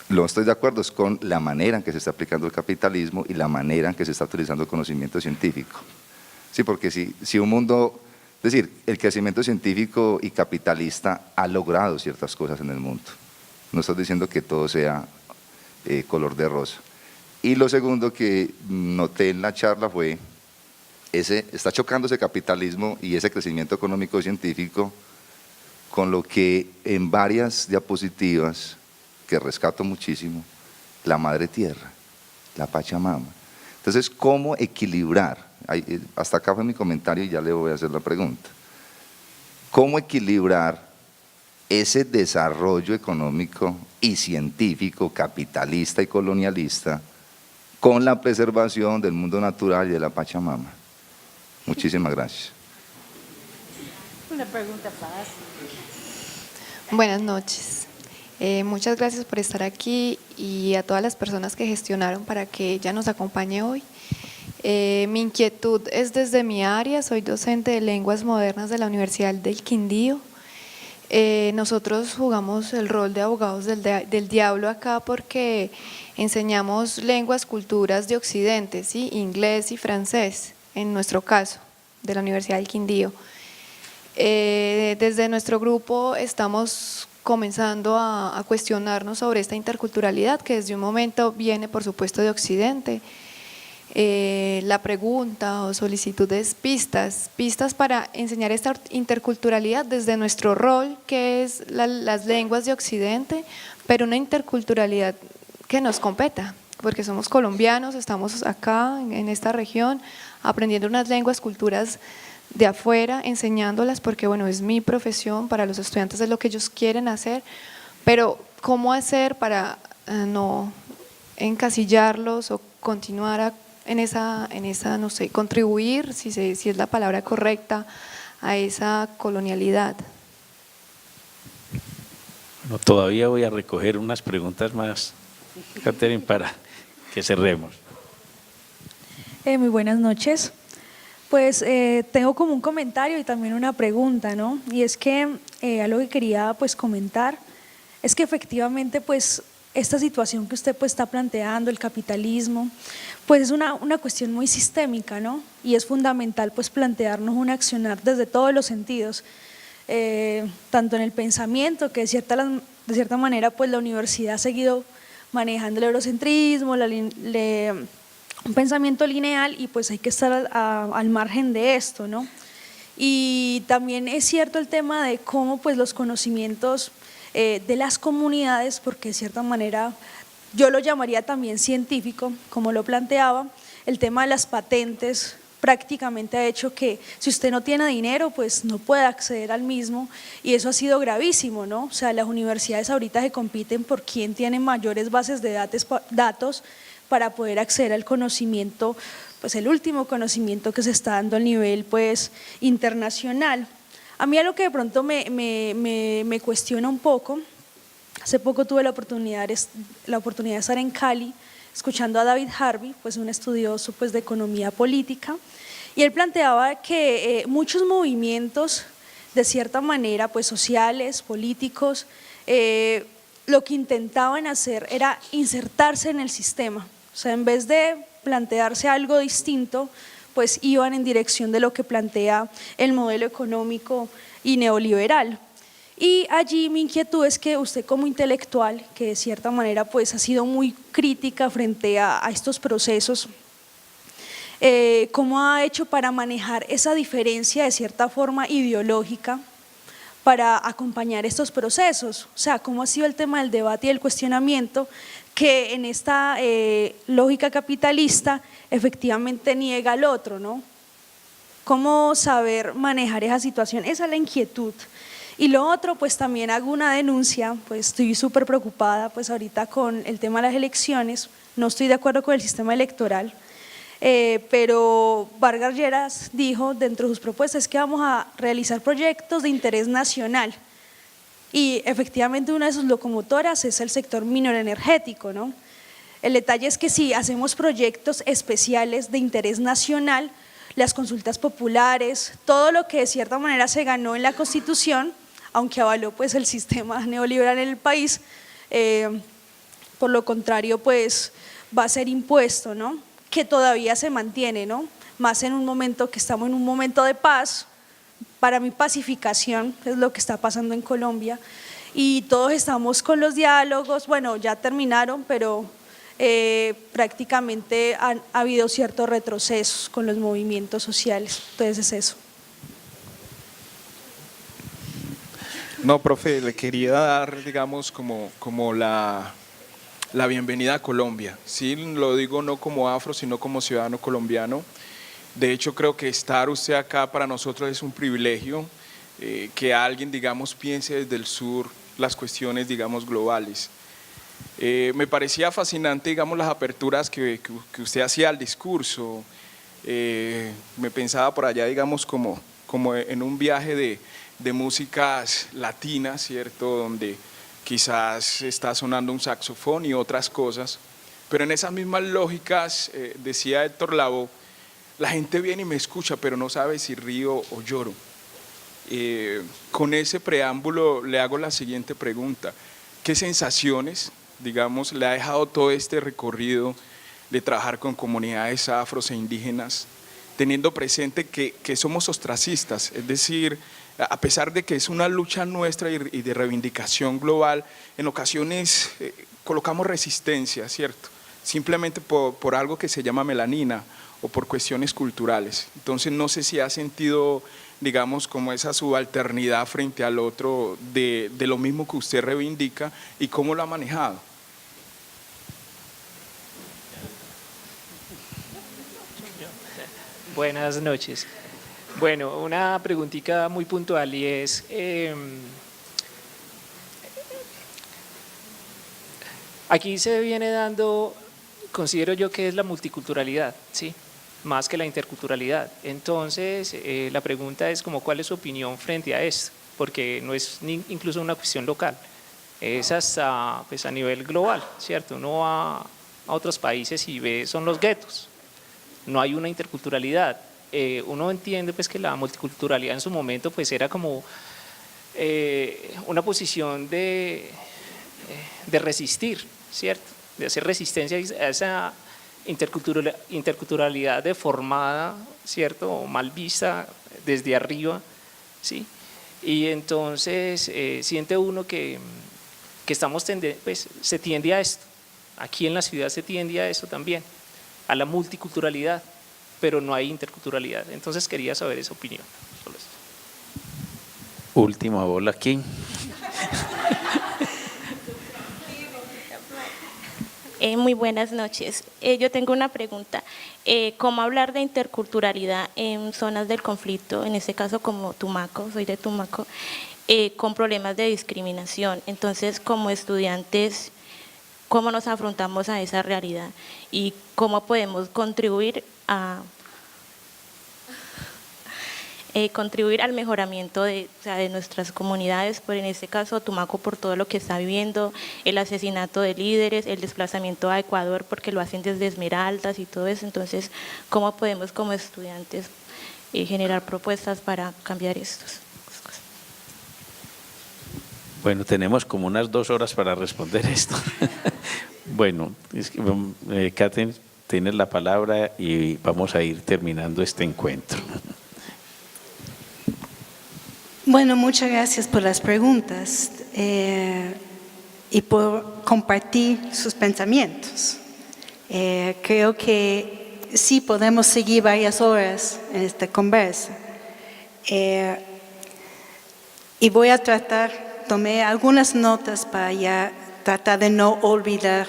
Lo estoy de acuerdo es con la manera en que se está aplicando el capitalismo y la manera en que se está utilizando el conocimiento científico. Sí, porque si un mundo Es decir, el crecimiento científico y capitalista ha logrado ciertas cosas en el mundo. No estoy diciendo que todo sea color de rosa. Y lo segundo que noté en la charla fue, está chocando ese capitalismo y ese crecimiento económico científico con lo que en varias diapositivas, que rescato muchísimo, la madre tierra, la Pachamama. Entonces, ¿cómo equilibrar? Hasta acá fue mi comentario y ya le voy a hacer la pregunta. ¿Cómo equilibrar ese desarrollo económico y científico, capitalista y colonialista, con la preservación del mundo natural y de la Pachamama? Muchísimas gracias. Una pregunta fácil. Buenas noches. Muchas gracias por estar aquí y a todas las personas que gestionaron para que ella nos acompañe hoy. Mi inquietud es desde mi área, soy docente de lenguas modernas de la Universidad del Quindío. Nosotros jugamos el rol de abogados del diablo acá porque enseñamos lenguas, culturas de Occidente, ¿sí? Inglés y francés, en nuestro caso, de la Universidad del Quindío. Desde nuestro grupo estamos comenzando a cuestionarnos sobre esta interculturalidad que desde un momento viene, por supuesto, de Occidente. La pregunta o solicitud es pistas para enseñar esta interculturalidad desde nuestro rol, que es las lenguas de Occidente, pero una interculturalidad que nos competa, porque somos colombianos, estamos acá en esta región aprendiendo unas lenguas, culturas de afuera, enseñándolas, porque bueno, es mi profesión, para los estudiantes es lo que ellos quieren hacer, pero ¿cómo hacer para no encasillarlos o continuar en esa, no sé, contribuir, si es la palabra correcta, a esa colonialidad? Bueno, todavía voy a recoger unas preguntas más, Catherine, para que cerremos. Muy buenas noches. Pues tengo como un comentario y también una pregunta, ¿no? Y es que algo que quería pues comentar es que efectivamente pues esta situación que usted pues está planteando, el capitalismo, pues es una cuestión muy sistémica, ¿no? Y es fundamental pues plantearnos un accionar desde todos los sentidos, tanto en el pensamiento, que de cierta manera pues la universidad ha seguido manejando el eurocentrismo, un pensamiento lineal, y pues hay que estar al margen de esto, ¿no? Y también es cierto el tema de cómo pues los conocimientos de las comunidades, porque de cierta manera yo lo llamaría también científico, como lo planteaba, el tema de las patentes prácticamente ha hecho que si usted no tiene dinero pues no puede acceder al mismo, y eso ha sido gravísimo, ¿no? O sea, las universidades ahorita se compiten por quién tiene mayores bases de datos para poder acceder al conocimiento, pues el último conocimiento que se está dando a nivel pues internacional. A mí algo que de pronto me cuestiona un poco, hace poco tuve la oportunidad de estar en Cali escuchando a David Harvey, pues un estudioso pues de economía política, y él planteaba que muchos movimientos de cierta manera pues sociales, políticos, lo que intentaban hacer era insertarse en el sistema. O sea, en vez de plantearse algo distinto, pues iban en dirección de lo que plantea el modelo económico y neoliberal. Y allí mi inquietud es que usted como intelectual, que de cierta manera pues ha sido muy crítica frente a estos procesos, ¿cómo ha hecho para manejar esa diferencia de cierta forma ideológica para acompañar estos procesos? O sea, ¿cómo ha sido el tema del debate y el cuestionamiento que en esta lógica capitalista efectivamente niega al otro, ¿no? ¿Cómo saber manejar esa situación? Esa es la inquietud. Y lo otro, pues también hago una denuncia, pues estoy súper preocupada pues ahorita con el tema de las elecciones, no estoy de acuerdo con el sistema electoral, pero Vargas Lleras dijo dentro de sus propuestas que vamos a realizar proyectos de interés nacional. Y efectivamente una de sus locomotoras es el sector minero energético, ¿no? El detalle es que si hacemos proyectos especiales de interés nacional, las consultas populares, todo lo que de cierta manera se ganó en la Constitución, aunque avaló pues el sistema neoliberal en el país, por lo contrario pues va a ser impuesto, ¿no? Que todavía se mantiene, ¿no? Más en un momento que estamos en un momento de paz, para mí pacificación es lo que está pasando en Colombia y todos estamos con los diálogos, bueno, ya terminaron, pero prácticamente ha habido ciertos retrocesos con los movimientos sociales, entonces es eso. No, profe, le quería dar, digamos, como la bienvenida a Colombia. Sí, lo digo no como afro, sino como ciudadano colombiano. De hecho, creo que estar usted acá para nosotros es un privilegio, que alguien, digamos, piense desde el sur las cuestiones, digamos, globales. Me parecía fascinante, digamos, las aperturas que usted hacía al discurso. Me pensaba por allá, digamos, como en un viaje de músicas latinas, ¿cierto? Donde quizás está sonando un saxofón y otras cosas, pero en esas mismas lógicas, decía Héctor Lavoe, la gente viene y me escucha, pero no sabe si río o lloro. Con ese preámbulo le hago la siguiente pregunta: ¿qué sensaciones, digamos, le ha dejado todo este recorrido de trabajar con comunidades afros e indígenas, teniendo presente que somos ostracistas? Es decir, a pesar de que es una lucha nuestra y de reivindicación global, en ocasiones colocamos resistencia, ¿cierto? Simplemente por algo que se llama melanina o por cuestiones culturales. Entonces no sé si ha sentido, digamos, como esa subalternidad frente al otro de lo mismo que usted reivindica y cómo lo ha manejado. Buenas noches. Bueno, una preguntita muy puntual y es, aquí se viene dando, considero yo que es la multiculturalidad, ¿sí? Más que la interculturalidad. Entonces, la pregunta es como cuál es su opinión frente a esto, porque no es incluso una cuestión local, es hasta pues, a nivel global, ¿cierto? Uno va a otros países y ve, son los guetos, no hay una interculturalidad. Uno entiende pues que la multiculturalidad en su momento pues era como una posición de resistir, ¿cierto? De hacer resistencia a esa interculturalidad deformada, ¿cierto? O mal vista desde arriba, ¿sí? Y entonces siente uno que estamos pues, se tiende a esto, aquí en la ciudad se tiende a eso también, a la multiculturalidad, pero no hay interculturalidad. Entonces quería saber esa opinión. Solo esto. Última bola aquí. Muy buenas noches. Yo tengo una pregunta. ¿Cómo hablar de interculturalidad en zonas del conflicto, en este caso como Tumaco, soy de Tumaco, con problemas de discriminación? Entonces, como estudiantes, ¿cómo nos afrontamos a esa realidad? ¿Y cómo podemos contribuir al mejoramiento de nuestras comunidades, por en este caso Tumaco, por todo lo que está viviendo, el asesinato de líderes, el desplazamiento a Ecuador porque lo hacen desde Esmeraldas y todo eso? Entonces, ¿cómo podemos como estudiantes generar propuestas para cambiar estos? Bueno, tenemos como unas 2 horas para responder esto. Bueno, Katherine, tienes la palabra y vamos a ir terminando este encuentro. Bueno, muchas gracias por las preguntas y por compartir sus pensamientos. Creo que sí podemos seguir varias horas en esta conversa. Y voy a tomé algunas notas para ya tratar de no olvidar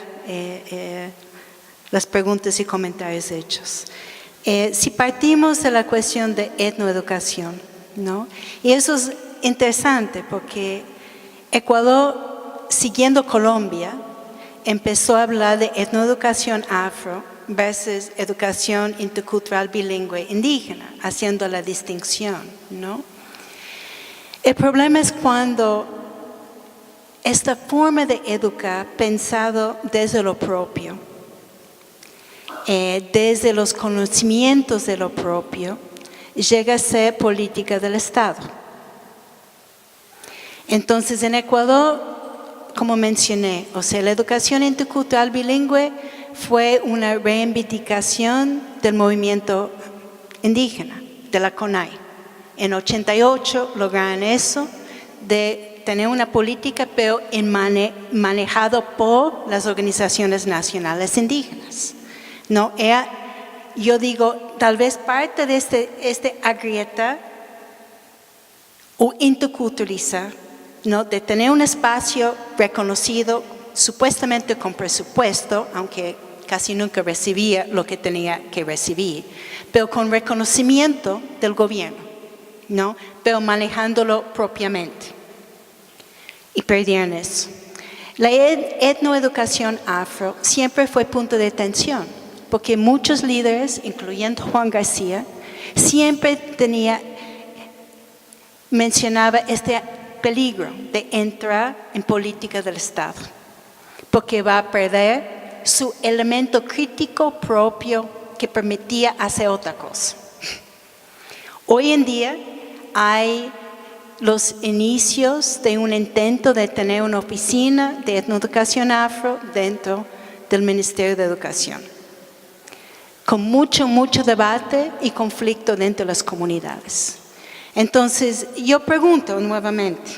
las preguntas y comentarios hechos. Si partimos de la cuestión de etnoeducación, ¿no? Y eso es interesante porque Ecuador, siguiendo Colombia, empezó a hablar de etnoeducación afro versus educación intercultural bilingüe indígena, haciendo la distinción, ¿no? El problema es cuando esta forma de educar pensado desde lo propio, desde los conocimientos de lo propio, llega a ser política del Estado. Entonces, en Ecuador, como mencioné, la educación intercultural bilingüe fue una reivindicación del movimiento indígena, de la CONAI, En 88 lograron eso, de tener una política, pero manejado por las organizaciones nacionales indígenas. No, yo digo, tal vez parte de este agrieta o interculturalizar, ¿no? De tener un espacio reconocido supuestamente con presupuesto, aunque casi nunca recibía lo que tenía que recibir, pero con reconocimiento del gobierno, ¿no? Pero manejándolo propiamente. Y perdieron eso. La etnoeducación afro siempre fue punto de tensión, porque muchos líderes, incluyendo Juan García, siempre mencionaba este peligro de entrar en política del Estado, porque va a perder su elemento crítico propio que permitía hacer otra cosa. Hoy en día hay los inicios de un intento de tener una oficina de etnoeducación afro dentro del Ministerio de Educación, con mucho debate y conflicto dentro de las comunidades. Entonces, yo pregunto nuevamente,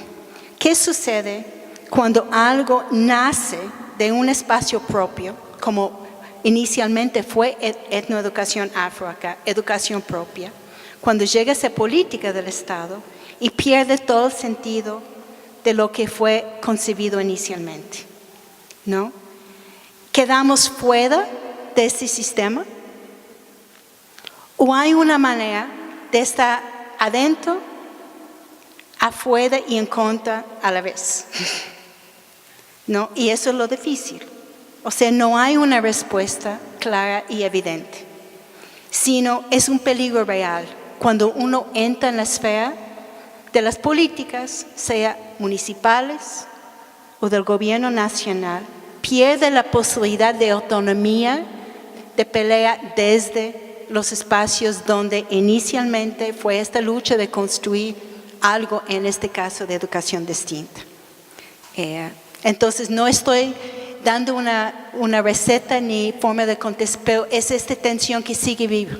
¿qué sucede cuando algo nace de un espacio propio, como inicialmente fue etnoeducación afro acá, educación propia, cuando llega esa política del Estado y pierde todo el sentido de lo que fue concebido inicialmente, ¿no? ¿Quedamos fuera de este sistema? ¿O hay una manera de estar adentro, afuera y en contra a la vez? ¿No? Y eso es lo difícil. O sea, no hay una respuesta clara y evidente, sino es un peligro real cuando uno entra en la esfera de las políticas, sea municipales o del gobierno nacional, pierde la posibilidad de autonomía, de pelea desde los espacios donde inicialmente fue esta lucha de construir algo, en este caso de educación distinta. Entonces no estoy dando una receta ni forma de contestar, pero es esta tensión que sigue viva.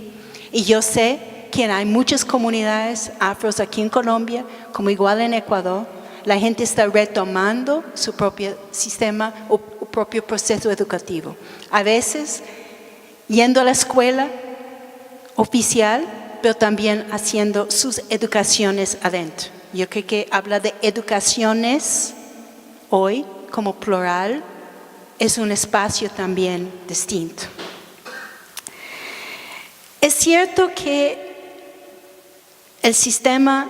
Y yo sé que hay muchas comunidades afros aquí en Colombia, como igual en Ecuador, la gente está retomando su propio sistema o propio proceso educativo. A veces yendo a la escuela oficial, pero también haciendo sus educaciones adentro. Yo creo que habla de educaciones hoy como plural, es un espacio también distinto. Es cierto que el sistema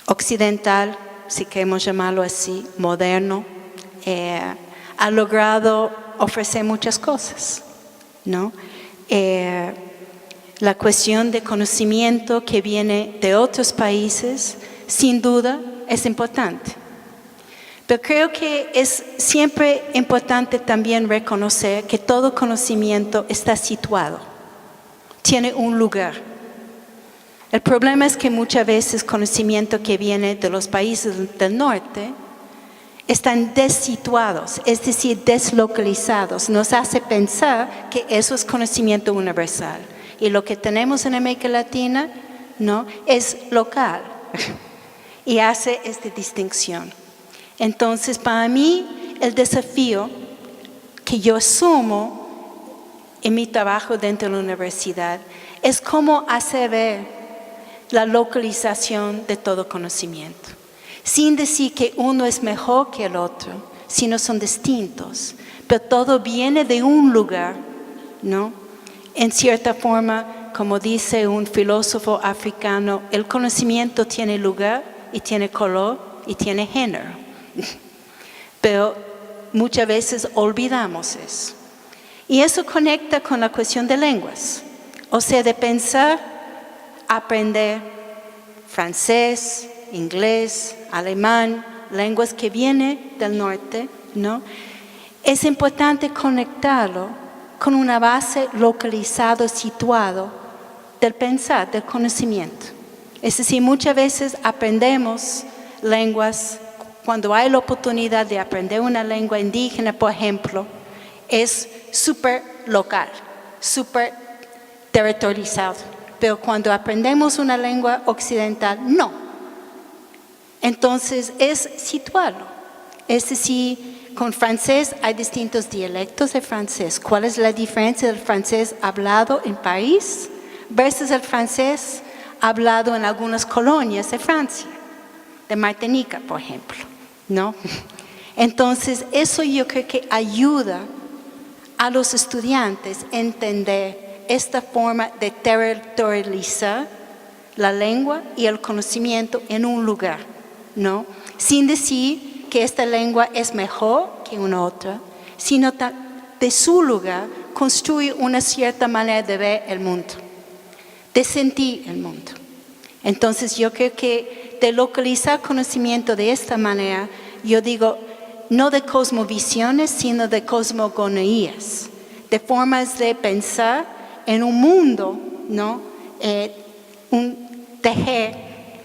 occidental, si queremos llamarlo así, moderno, ha logrado ofrecer muchas cosas, ¿no? La cuestión de conocimiento que viene de otros países, sin duda, es importante. Pero creo que es siempre importante también reconocer que todo conocimiento está situado, tiene un lugar. El problema es que muchas veces conocimiento que viene de los países del norte están desituados, es decir, deslocalizados. Nos hace pensar que eso es conocimiento universal. Y lo que tenemos en América Latina, ¿no?, es local y hace esta distinción. Entonces, para mí, el desafío que yo asumo en mi trabajo dentro de la universidad es cómo hacer ver la localización de todo conocimiento, sin decir que uno es mejor que el otro, sino son distintos, pero todo viene de un lugar, ¿no? En cierta forma, como dice un filósofo africano, el conocimiento tiene lugar y tiene color y tiene género. Pero muchas veces olvidamos eso. Y eso conecta con la cuestión de lenguas. O sea, de pensar, aprender francés, inglés, alemán, lenguas que vienen del norte, ¿no? Es importante conectarlo con una base localizado, situado del pensar, del conocimiento. Es decir, muchas veces aprendemos lenguas. Cuando hay la oportunidad de aprender una lengua indígena, por ejemplo, es súper local, súper territorializado. pero cuando aprendemos una lengua occidental, no. Entonces es situarlo. Es decir, con francés hay distintos dialectos de francés. ¿Cuál es la diferencia del francés hablado en París versus el francés hablado en algunas colonias de Francia, de Martinica, por ejemplo, ¿no? Entonces, eso yo creo que ayuda a los estudiantes a entender esta forma de territorializar la lengua y el conocimiento en un lugar, ¿no? Sin decir que esta lengua es mejor que una otra, sino de su lugar construye una cierta manera de ver el mundo, de sentir el mundo. Entonces yo creo que de localizar conocimiento de esta manera, yo digo, no de cosmovisiones, sino de cosmogonías, de formas de pensar en un mundo, ¿no? Un tejer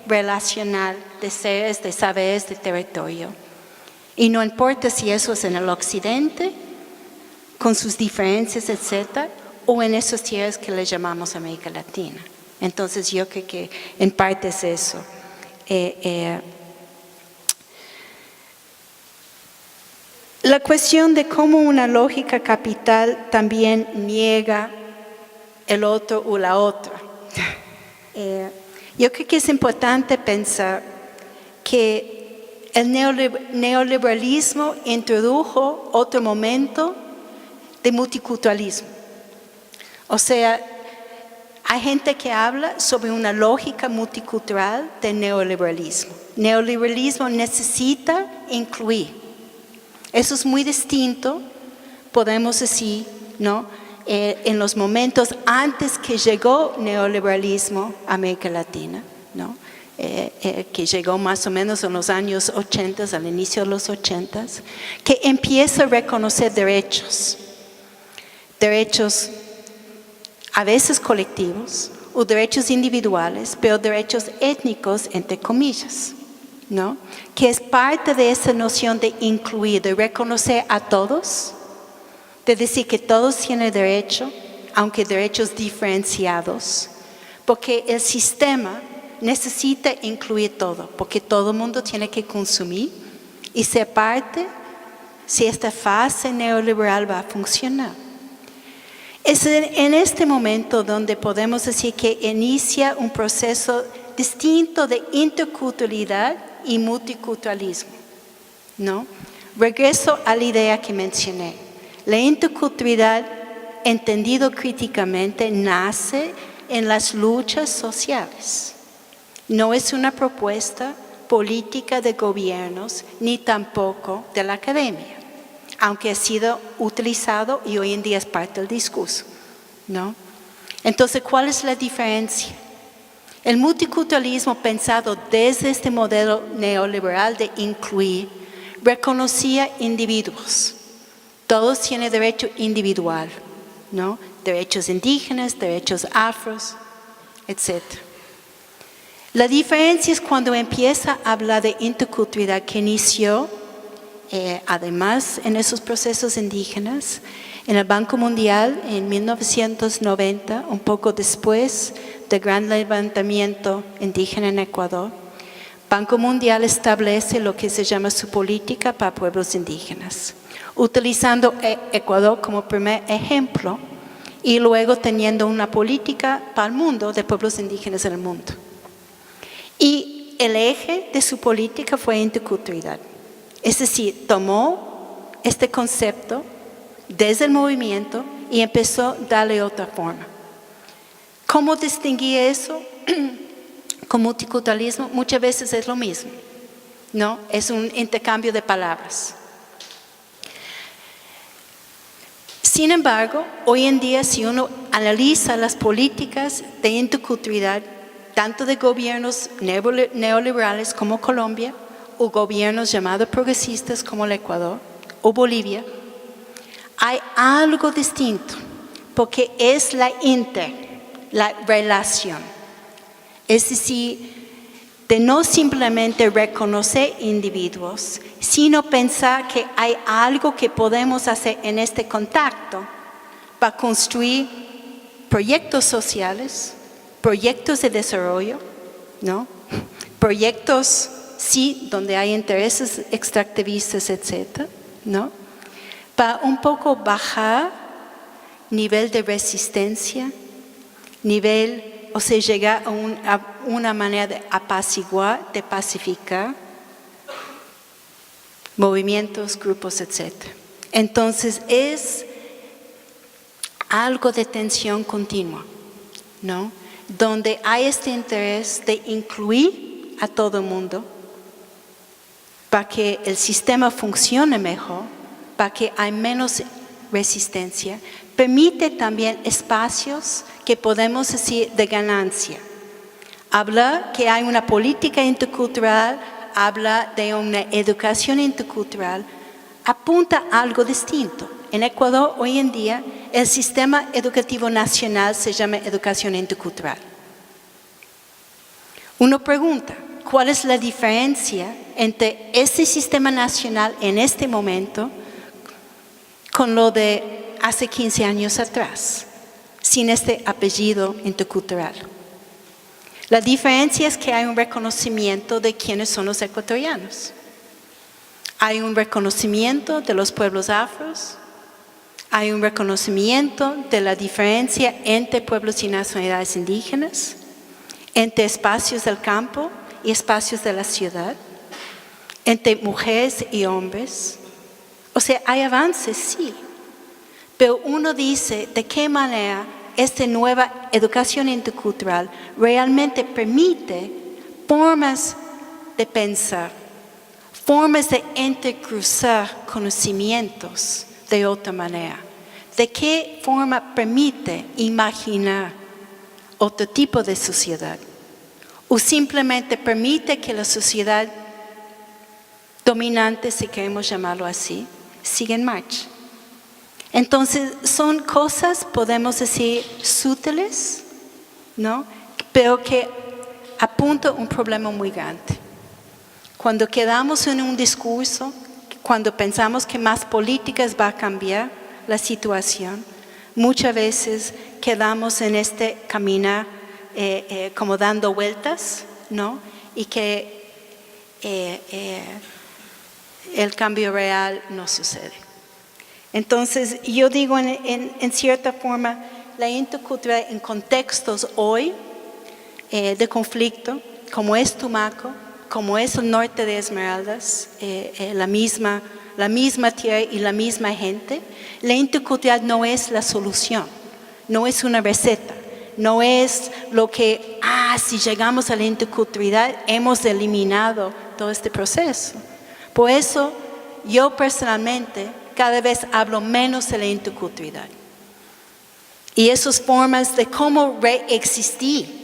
relacional de seres, de saberes, de territorio. Y no importa si eso es en el occidente, con sus diferencias, etcétera, o en esos tierras que le llamamos América Latina. Entonces yo creo que en parte es eso. La cuestión de cómo una lógica capital también niega el otro o la otra. Yo creo que es importante pensar que el neoliberalismo introdujo otro momento de multiculturalismo. O sea, hay gente que habla sobre una lógica multicultural del neoliberalismo. Neoliberalismo necesita incluir. Eso es muy distinto, podemos decir, ¿no? En los momentos antes que llegó neoliberalismo a América Latina, ¿no? Que llegó más o menos en los años 80, al inicio de los 80, que empieza a reconocer derechos a veces colectivos o derechos individuales, pero derechos étnicos, entre comillas, ¿no? Que es parte de esa noción de incluir, de reconocer a todos, de decir que todos tienen derecho, aunque derechos diferenciados, porque el sistema necesita incluir todo, porque todo el mundo tiene que consumir y ser parte si esta fase neoliberal va a funcionar. Es en este momento donde podemos decir que inicia un proceso distinto de interculturalidad y multiculturalismo, ¿no? Regreso a la idea que mencioné. La interculturalidad, entendido críticamente, nace en las luchas sociales. No es una propuesta política de gobiernos ni tampoco de la academia, aunque ha sido utilizado y hoy en día es parte del discurso, ¿no? Entonces, ¿cuál es la diferencia? El multiculturalismo pensado desde este modelo neoliberal de incluir, reconocía individuos. Todos tienen derecho individual, ¿no? Derechos indígenas, derechos afros, etc. La diferencia es cuando empieza a hablar de interculturalidad que inició, además en esos procesos indígenas, en el Banco Mundial en 1990, un poco después del gran levantamiento indígena en Ecuador. Banco Mundial establece lo que se llama su política para pueblos indígenas, utilizando Ecuador como primer ejemplo y luego teniendo una política para el mundo de pueblos indígenas en el mundo. Y el eje de su política fue interculturalidad. Es decir, tomó este concepto desde el movimiento y empezó a darle otra forma. ¿Cómo distinguir eso con multiculturalismo? Muchas veces es lo mismo, ¿no? Es un intercambio de palabras. Sin embargo, hoy en día, si uno analiza las políticas de interculturalidad, tanto de gobiernos neoliberales como Colombia, o gobiernos llamados progresistas como el Ecuador o Bolivia, hay algo distinto, porque es la relación. Es decir, de no simplemente reconocer individuos, sino pensar que hay algo que podemos hacer en este contacto para construir proyectos sociales, proyectos de desarrollo, ¿no? Proyectos, sí, donde hay intereses extractivistas, etcétera, ¿no? Para un poco bajar nivel de resistencia, o sea, llegar a una manera de apaciguar, de pacificar movimientos, grupos, etc. Entonces, es algo de tensión continua, ¿no? Donde hay este interés de incluir a todo el mundo para que el sistema funcione mejor, para que haya menos resistencia, permite también espacios que podemos decir de ganancia. Habla que hay una política intercultural, habla de una educación intercultural, apunta a algo distinto. En Ecuador hoy en día el sistema educativo nacional se llama educación intercultural. Uno pregunta, ¿cuál es la diferencia entre este sistema nacional en este momento con lo de hace 15 años atrás, sin este apellido intercultural? La diferencia es que hay un reconocimiento de quiénes son los ecuatorianos. Hay un reconocimiento de los pueblos afros, hay un reconocimiento de la diferencia entre pueblos y nacionalidades indígenas, entre espacios del campo y espacios de la ciudad, entre mujeres y hombres. O sea, hay avances, sí, pero uno dice de qué manera esta nueva educación intercultural realmente permite formas de pensar, formas de intercruzar conocimientos de otra manera. ¿De qué forma permite imaginar otro tipo de sociedad? ¿O simplemente permite que la sociedad dominante, si queremos llamarlo así, siga en marcha? Entonces, son cosas, podemos decir, sutiles, ¿no? Pero que apuntan a un problema muy grande. Cuando quedamos en un discurso, cuando pensamos que más políticas va a cambiar la situación, muchas veces quedamos en este caminar como dando vueltas, ¿no? Y que el cambio real no sucede. Entonces, yo digo en cierta forma, la interculturalidad en contextos hoy de conflicto, como es Tumaco, como es el norte de Esmeraldas, la misma tierra y la misma gente, la interculturalidad no es la solución, no es una receta, no es lo que, si llegamos a la interculturalidad, hemos eliminado todo este proceso. Por eso, yo personalmente, cada vez hablo menos de la interculturalidad. Y esas formas de cómo reexistir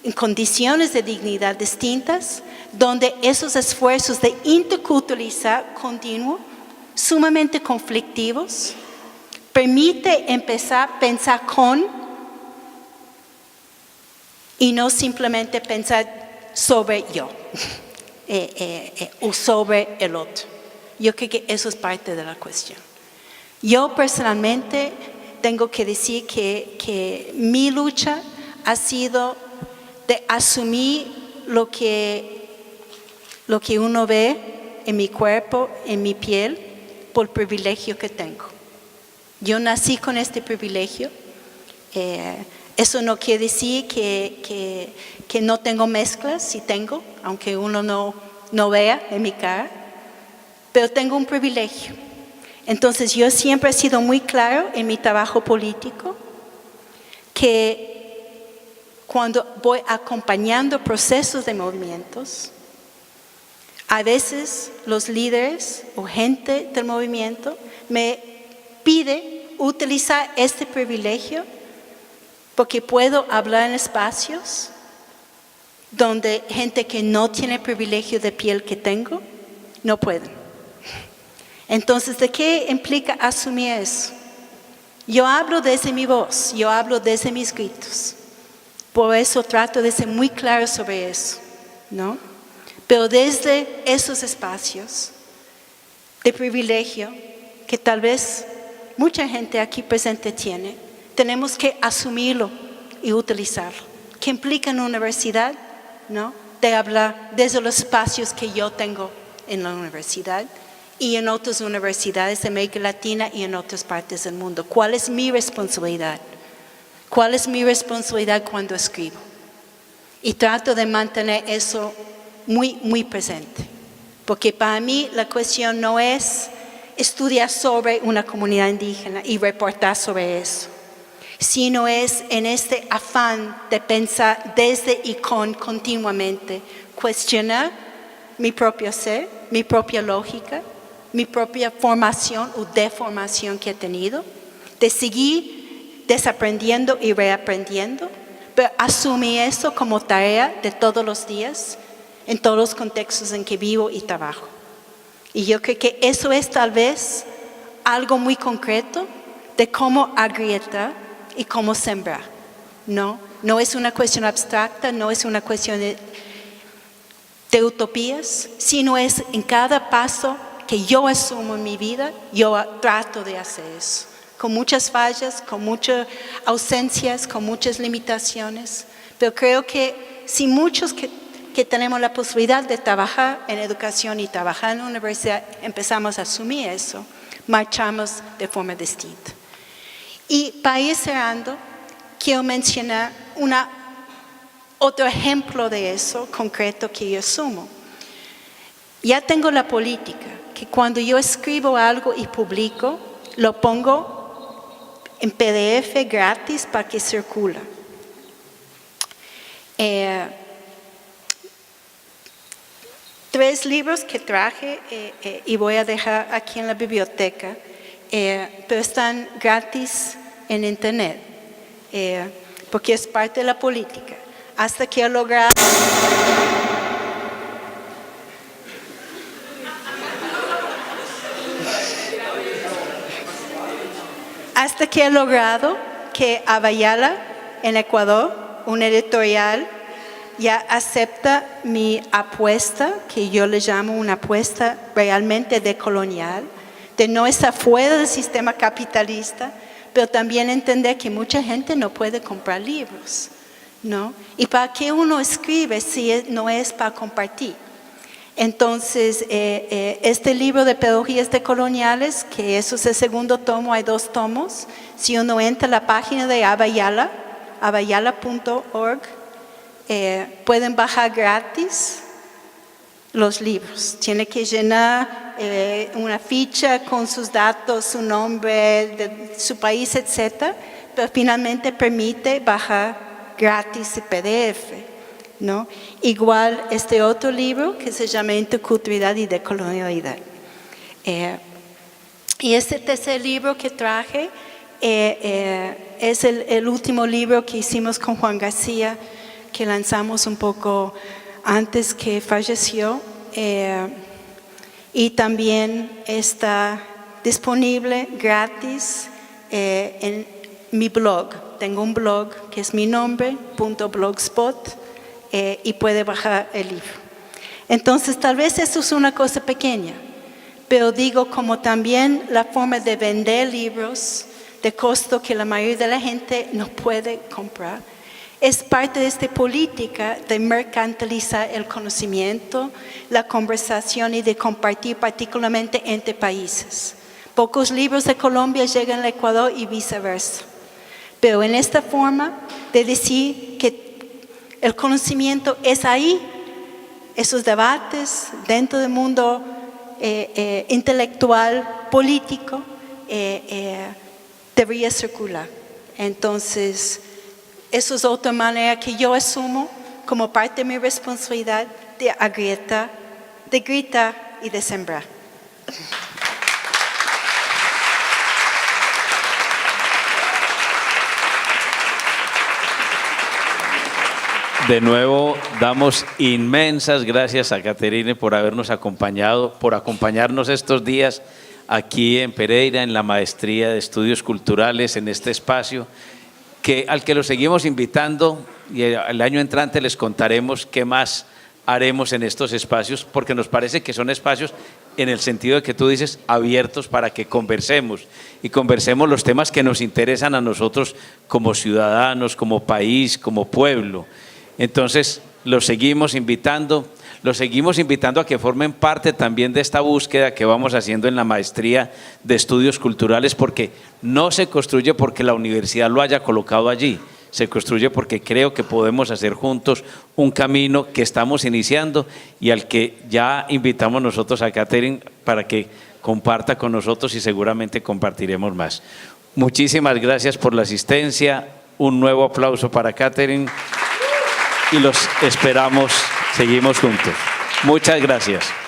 en condiciones de dignidad distintas, donde esos esfuerzos de interculturalizar continuo, sumamente conflictivos, permite empezar a pensar con y no simplemente pensar sobre yo o sobre el otro. Yo creo que eso es parte de la cuestión. Yo personalmente tengo que decir que mi lucha ha sido de asumir lo que uno ve en mi cuerpo, en mi piel, por el privilegio que tengo. Yo nací con este privilegio. Eso no quiere decir que no tengo mezclas, sí tengo, aunque uno no vea en mi cara, pero tengo un privilegio. Entonces yo siempre he sido muy claro en mi trabajo político que cuando voy acompañando procesos de movimientos, a veces los líderes o gente del movimiento me pide utilizar este privilegio porque puedo hablar en espacios donde gente que no tiene privilegio de piel que tengo, no pueden. Entonces, ¿de qué implica asumir eso? Yo hablo desde mi voz, yo hablo desde mis gritos. Por eso trato de ser muy claro sobre eso, ¿no? Pero desde esos espacios de privilegio que tal vez mucha gente aquí presente tiene, tenemos que asumirlo y utilizarlo. que implica en la universidad, ¿no? De hablar desde los espacios que yo tengo en la universidad y en otras universidades de América Latina y en otras partes del mundo. ¿Cuál es mi responsabilidad? ¿Cuál es mi responsabilidad cuando escribo? Y trato de mantener eso muy, muy presente. Porque para mí la cuestión no es estudiar sobre una comunidad indígena y reportar sobre eso, sino es en este afán de pensar desde y con continuamente, cuestionar mi propio ser, mi propia lógica, mi propia formación o deformación que he tenido, de seguir desaprendiendo y reaprendiendo, pero asumir eso como tarea de todos los días, en todos los contextos en que vivo y trabajo. Y yo creo que eso es tal vez algo muy concreto de cómo agrietar y cómo sembrar. No es una cuestión abstracta, no es una cuestión de utopías, sino es en cada paso que yo asumo en mi vida, yo trato de hacer eso. Con muchas fallas, con muchas ausencias, con muchas limitaciones. Pero creo que si muchos que tenemos la posibilidad de trabajar en educación y trabajar en la universidad, empezamos a asumir eso, marchamos de forma distinta. Y para ir cerrando, quiero mencionar otro ejemplo de eso concreto que yo asumo. Ya tengo la política, que cuando yo escribo algo y publico, lo pongo en PDF gratis para que circule. 3 libros que traje y voy a dejar aquí en la biblioteca, pero están gratis en internet, porque es parte de la política. Hasta que he logrado que Abayala en Ecuador, un editorial, ya acepta mi apuesta, que yo le llamo una apuesta realmente decolonial, de no estar fuera del sistema capitalista, pero también entender que mucha gente no puede comprar libros, ¿no? ¿Y para qué uno escribe si no es para compartir? Entonces, este libro de pedagogías decoloniales, que eso es el segundo tomo, hay 2 tomos. Si uno entra a la página de Abayala, abayala.org, pueden bajar gratis los libros. Tiene que llenar una ficha con sus datos, su nombre, de su país, etc. Pero finalmente permite bajar gratis el PDF, ¿no? Igual este otro libro que se llama Interculturalidad y Decolonialidad. Y este tercer libro que traje es el último libro que hicimos con Juan García, que lanzamos un poco antes que falleció, y también está disponible gratis en mi blog. Tengo un blog que es mi nombre, .blogspot, y puede bajar el libro. Entonces, tal vez eso es una cosa pequeña, pero digo, como también la forma de vender libros de costo que la mayoría de la gente no puede comprar, es parte de esta política de mercantilizar el conocimiento, la conversación y de compartir particularmente entre países. Pocos libros de Colombia llegan al Ecuador y viceversa. Pero en esta forma de decir que el conocimiento es ahí, esos debates dentro del mundo intelectual, político, debería circular. Entonces, eso es otra manera que yo asumo como parte de mi responsabilidad de agrietar, de gritar y de sembrar. De nuevo, damos inmensas gracias a Caterine por habernos acompañado, por acompañarnos estos días aquí en Pereira, en la Maestría de Estudios Culturales, en este espacio, al que los seguimos invitando, y el año entrante les contaremos qué más haremos en estos espacios, porque nos parece que son espacios en el sentido de que tú dices abiertos para que conversemos y conversemos los temas que nos interesan a nosotros como ciudadanos, como país, como pueblo. Entonces, los seguimos invitando a que formen parte también de esta búsqueda que vamos haciendo en la maestría de estudios culturales, porque no se construye porque la universidad lo haya colocado allí, se construye porque creo que podemos hacer juntos un camino que estamos iniciando y al que ya invitamos nosotros a Catherine para que comparta con nosotros y seguramente compartiremos más. Muchísimas gracias por la asistencia, un nuevo aplauso para Catherine y los esperamos, seguimos juntos. Muchas gracias.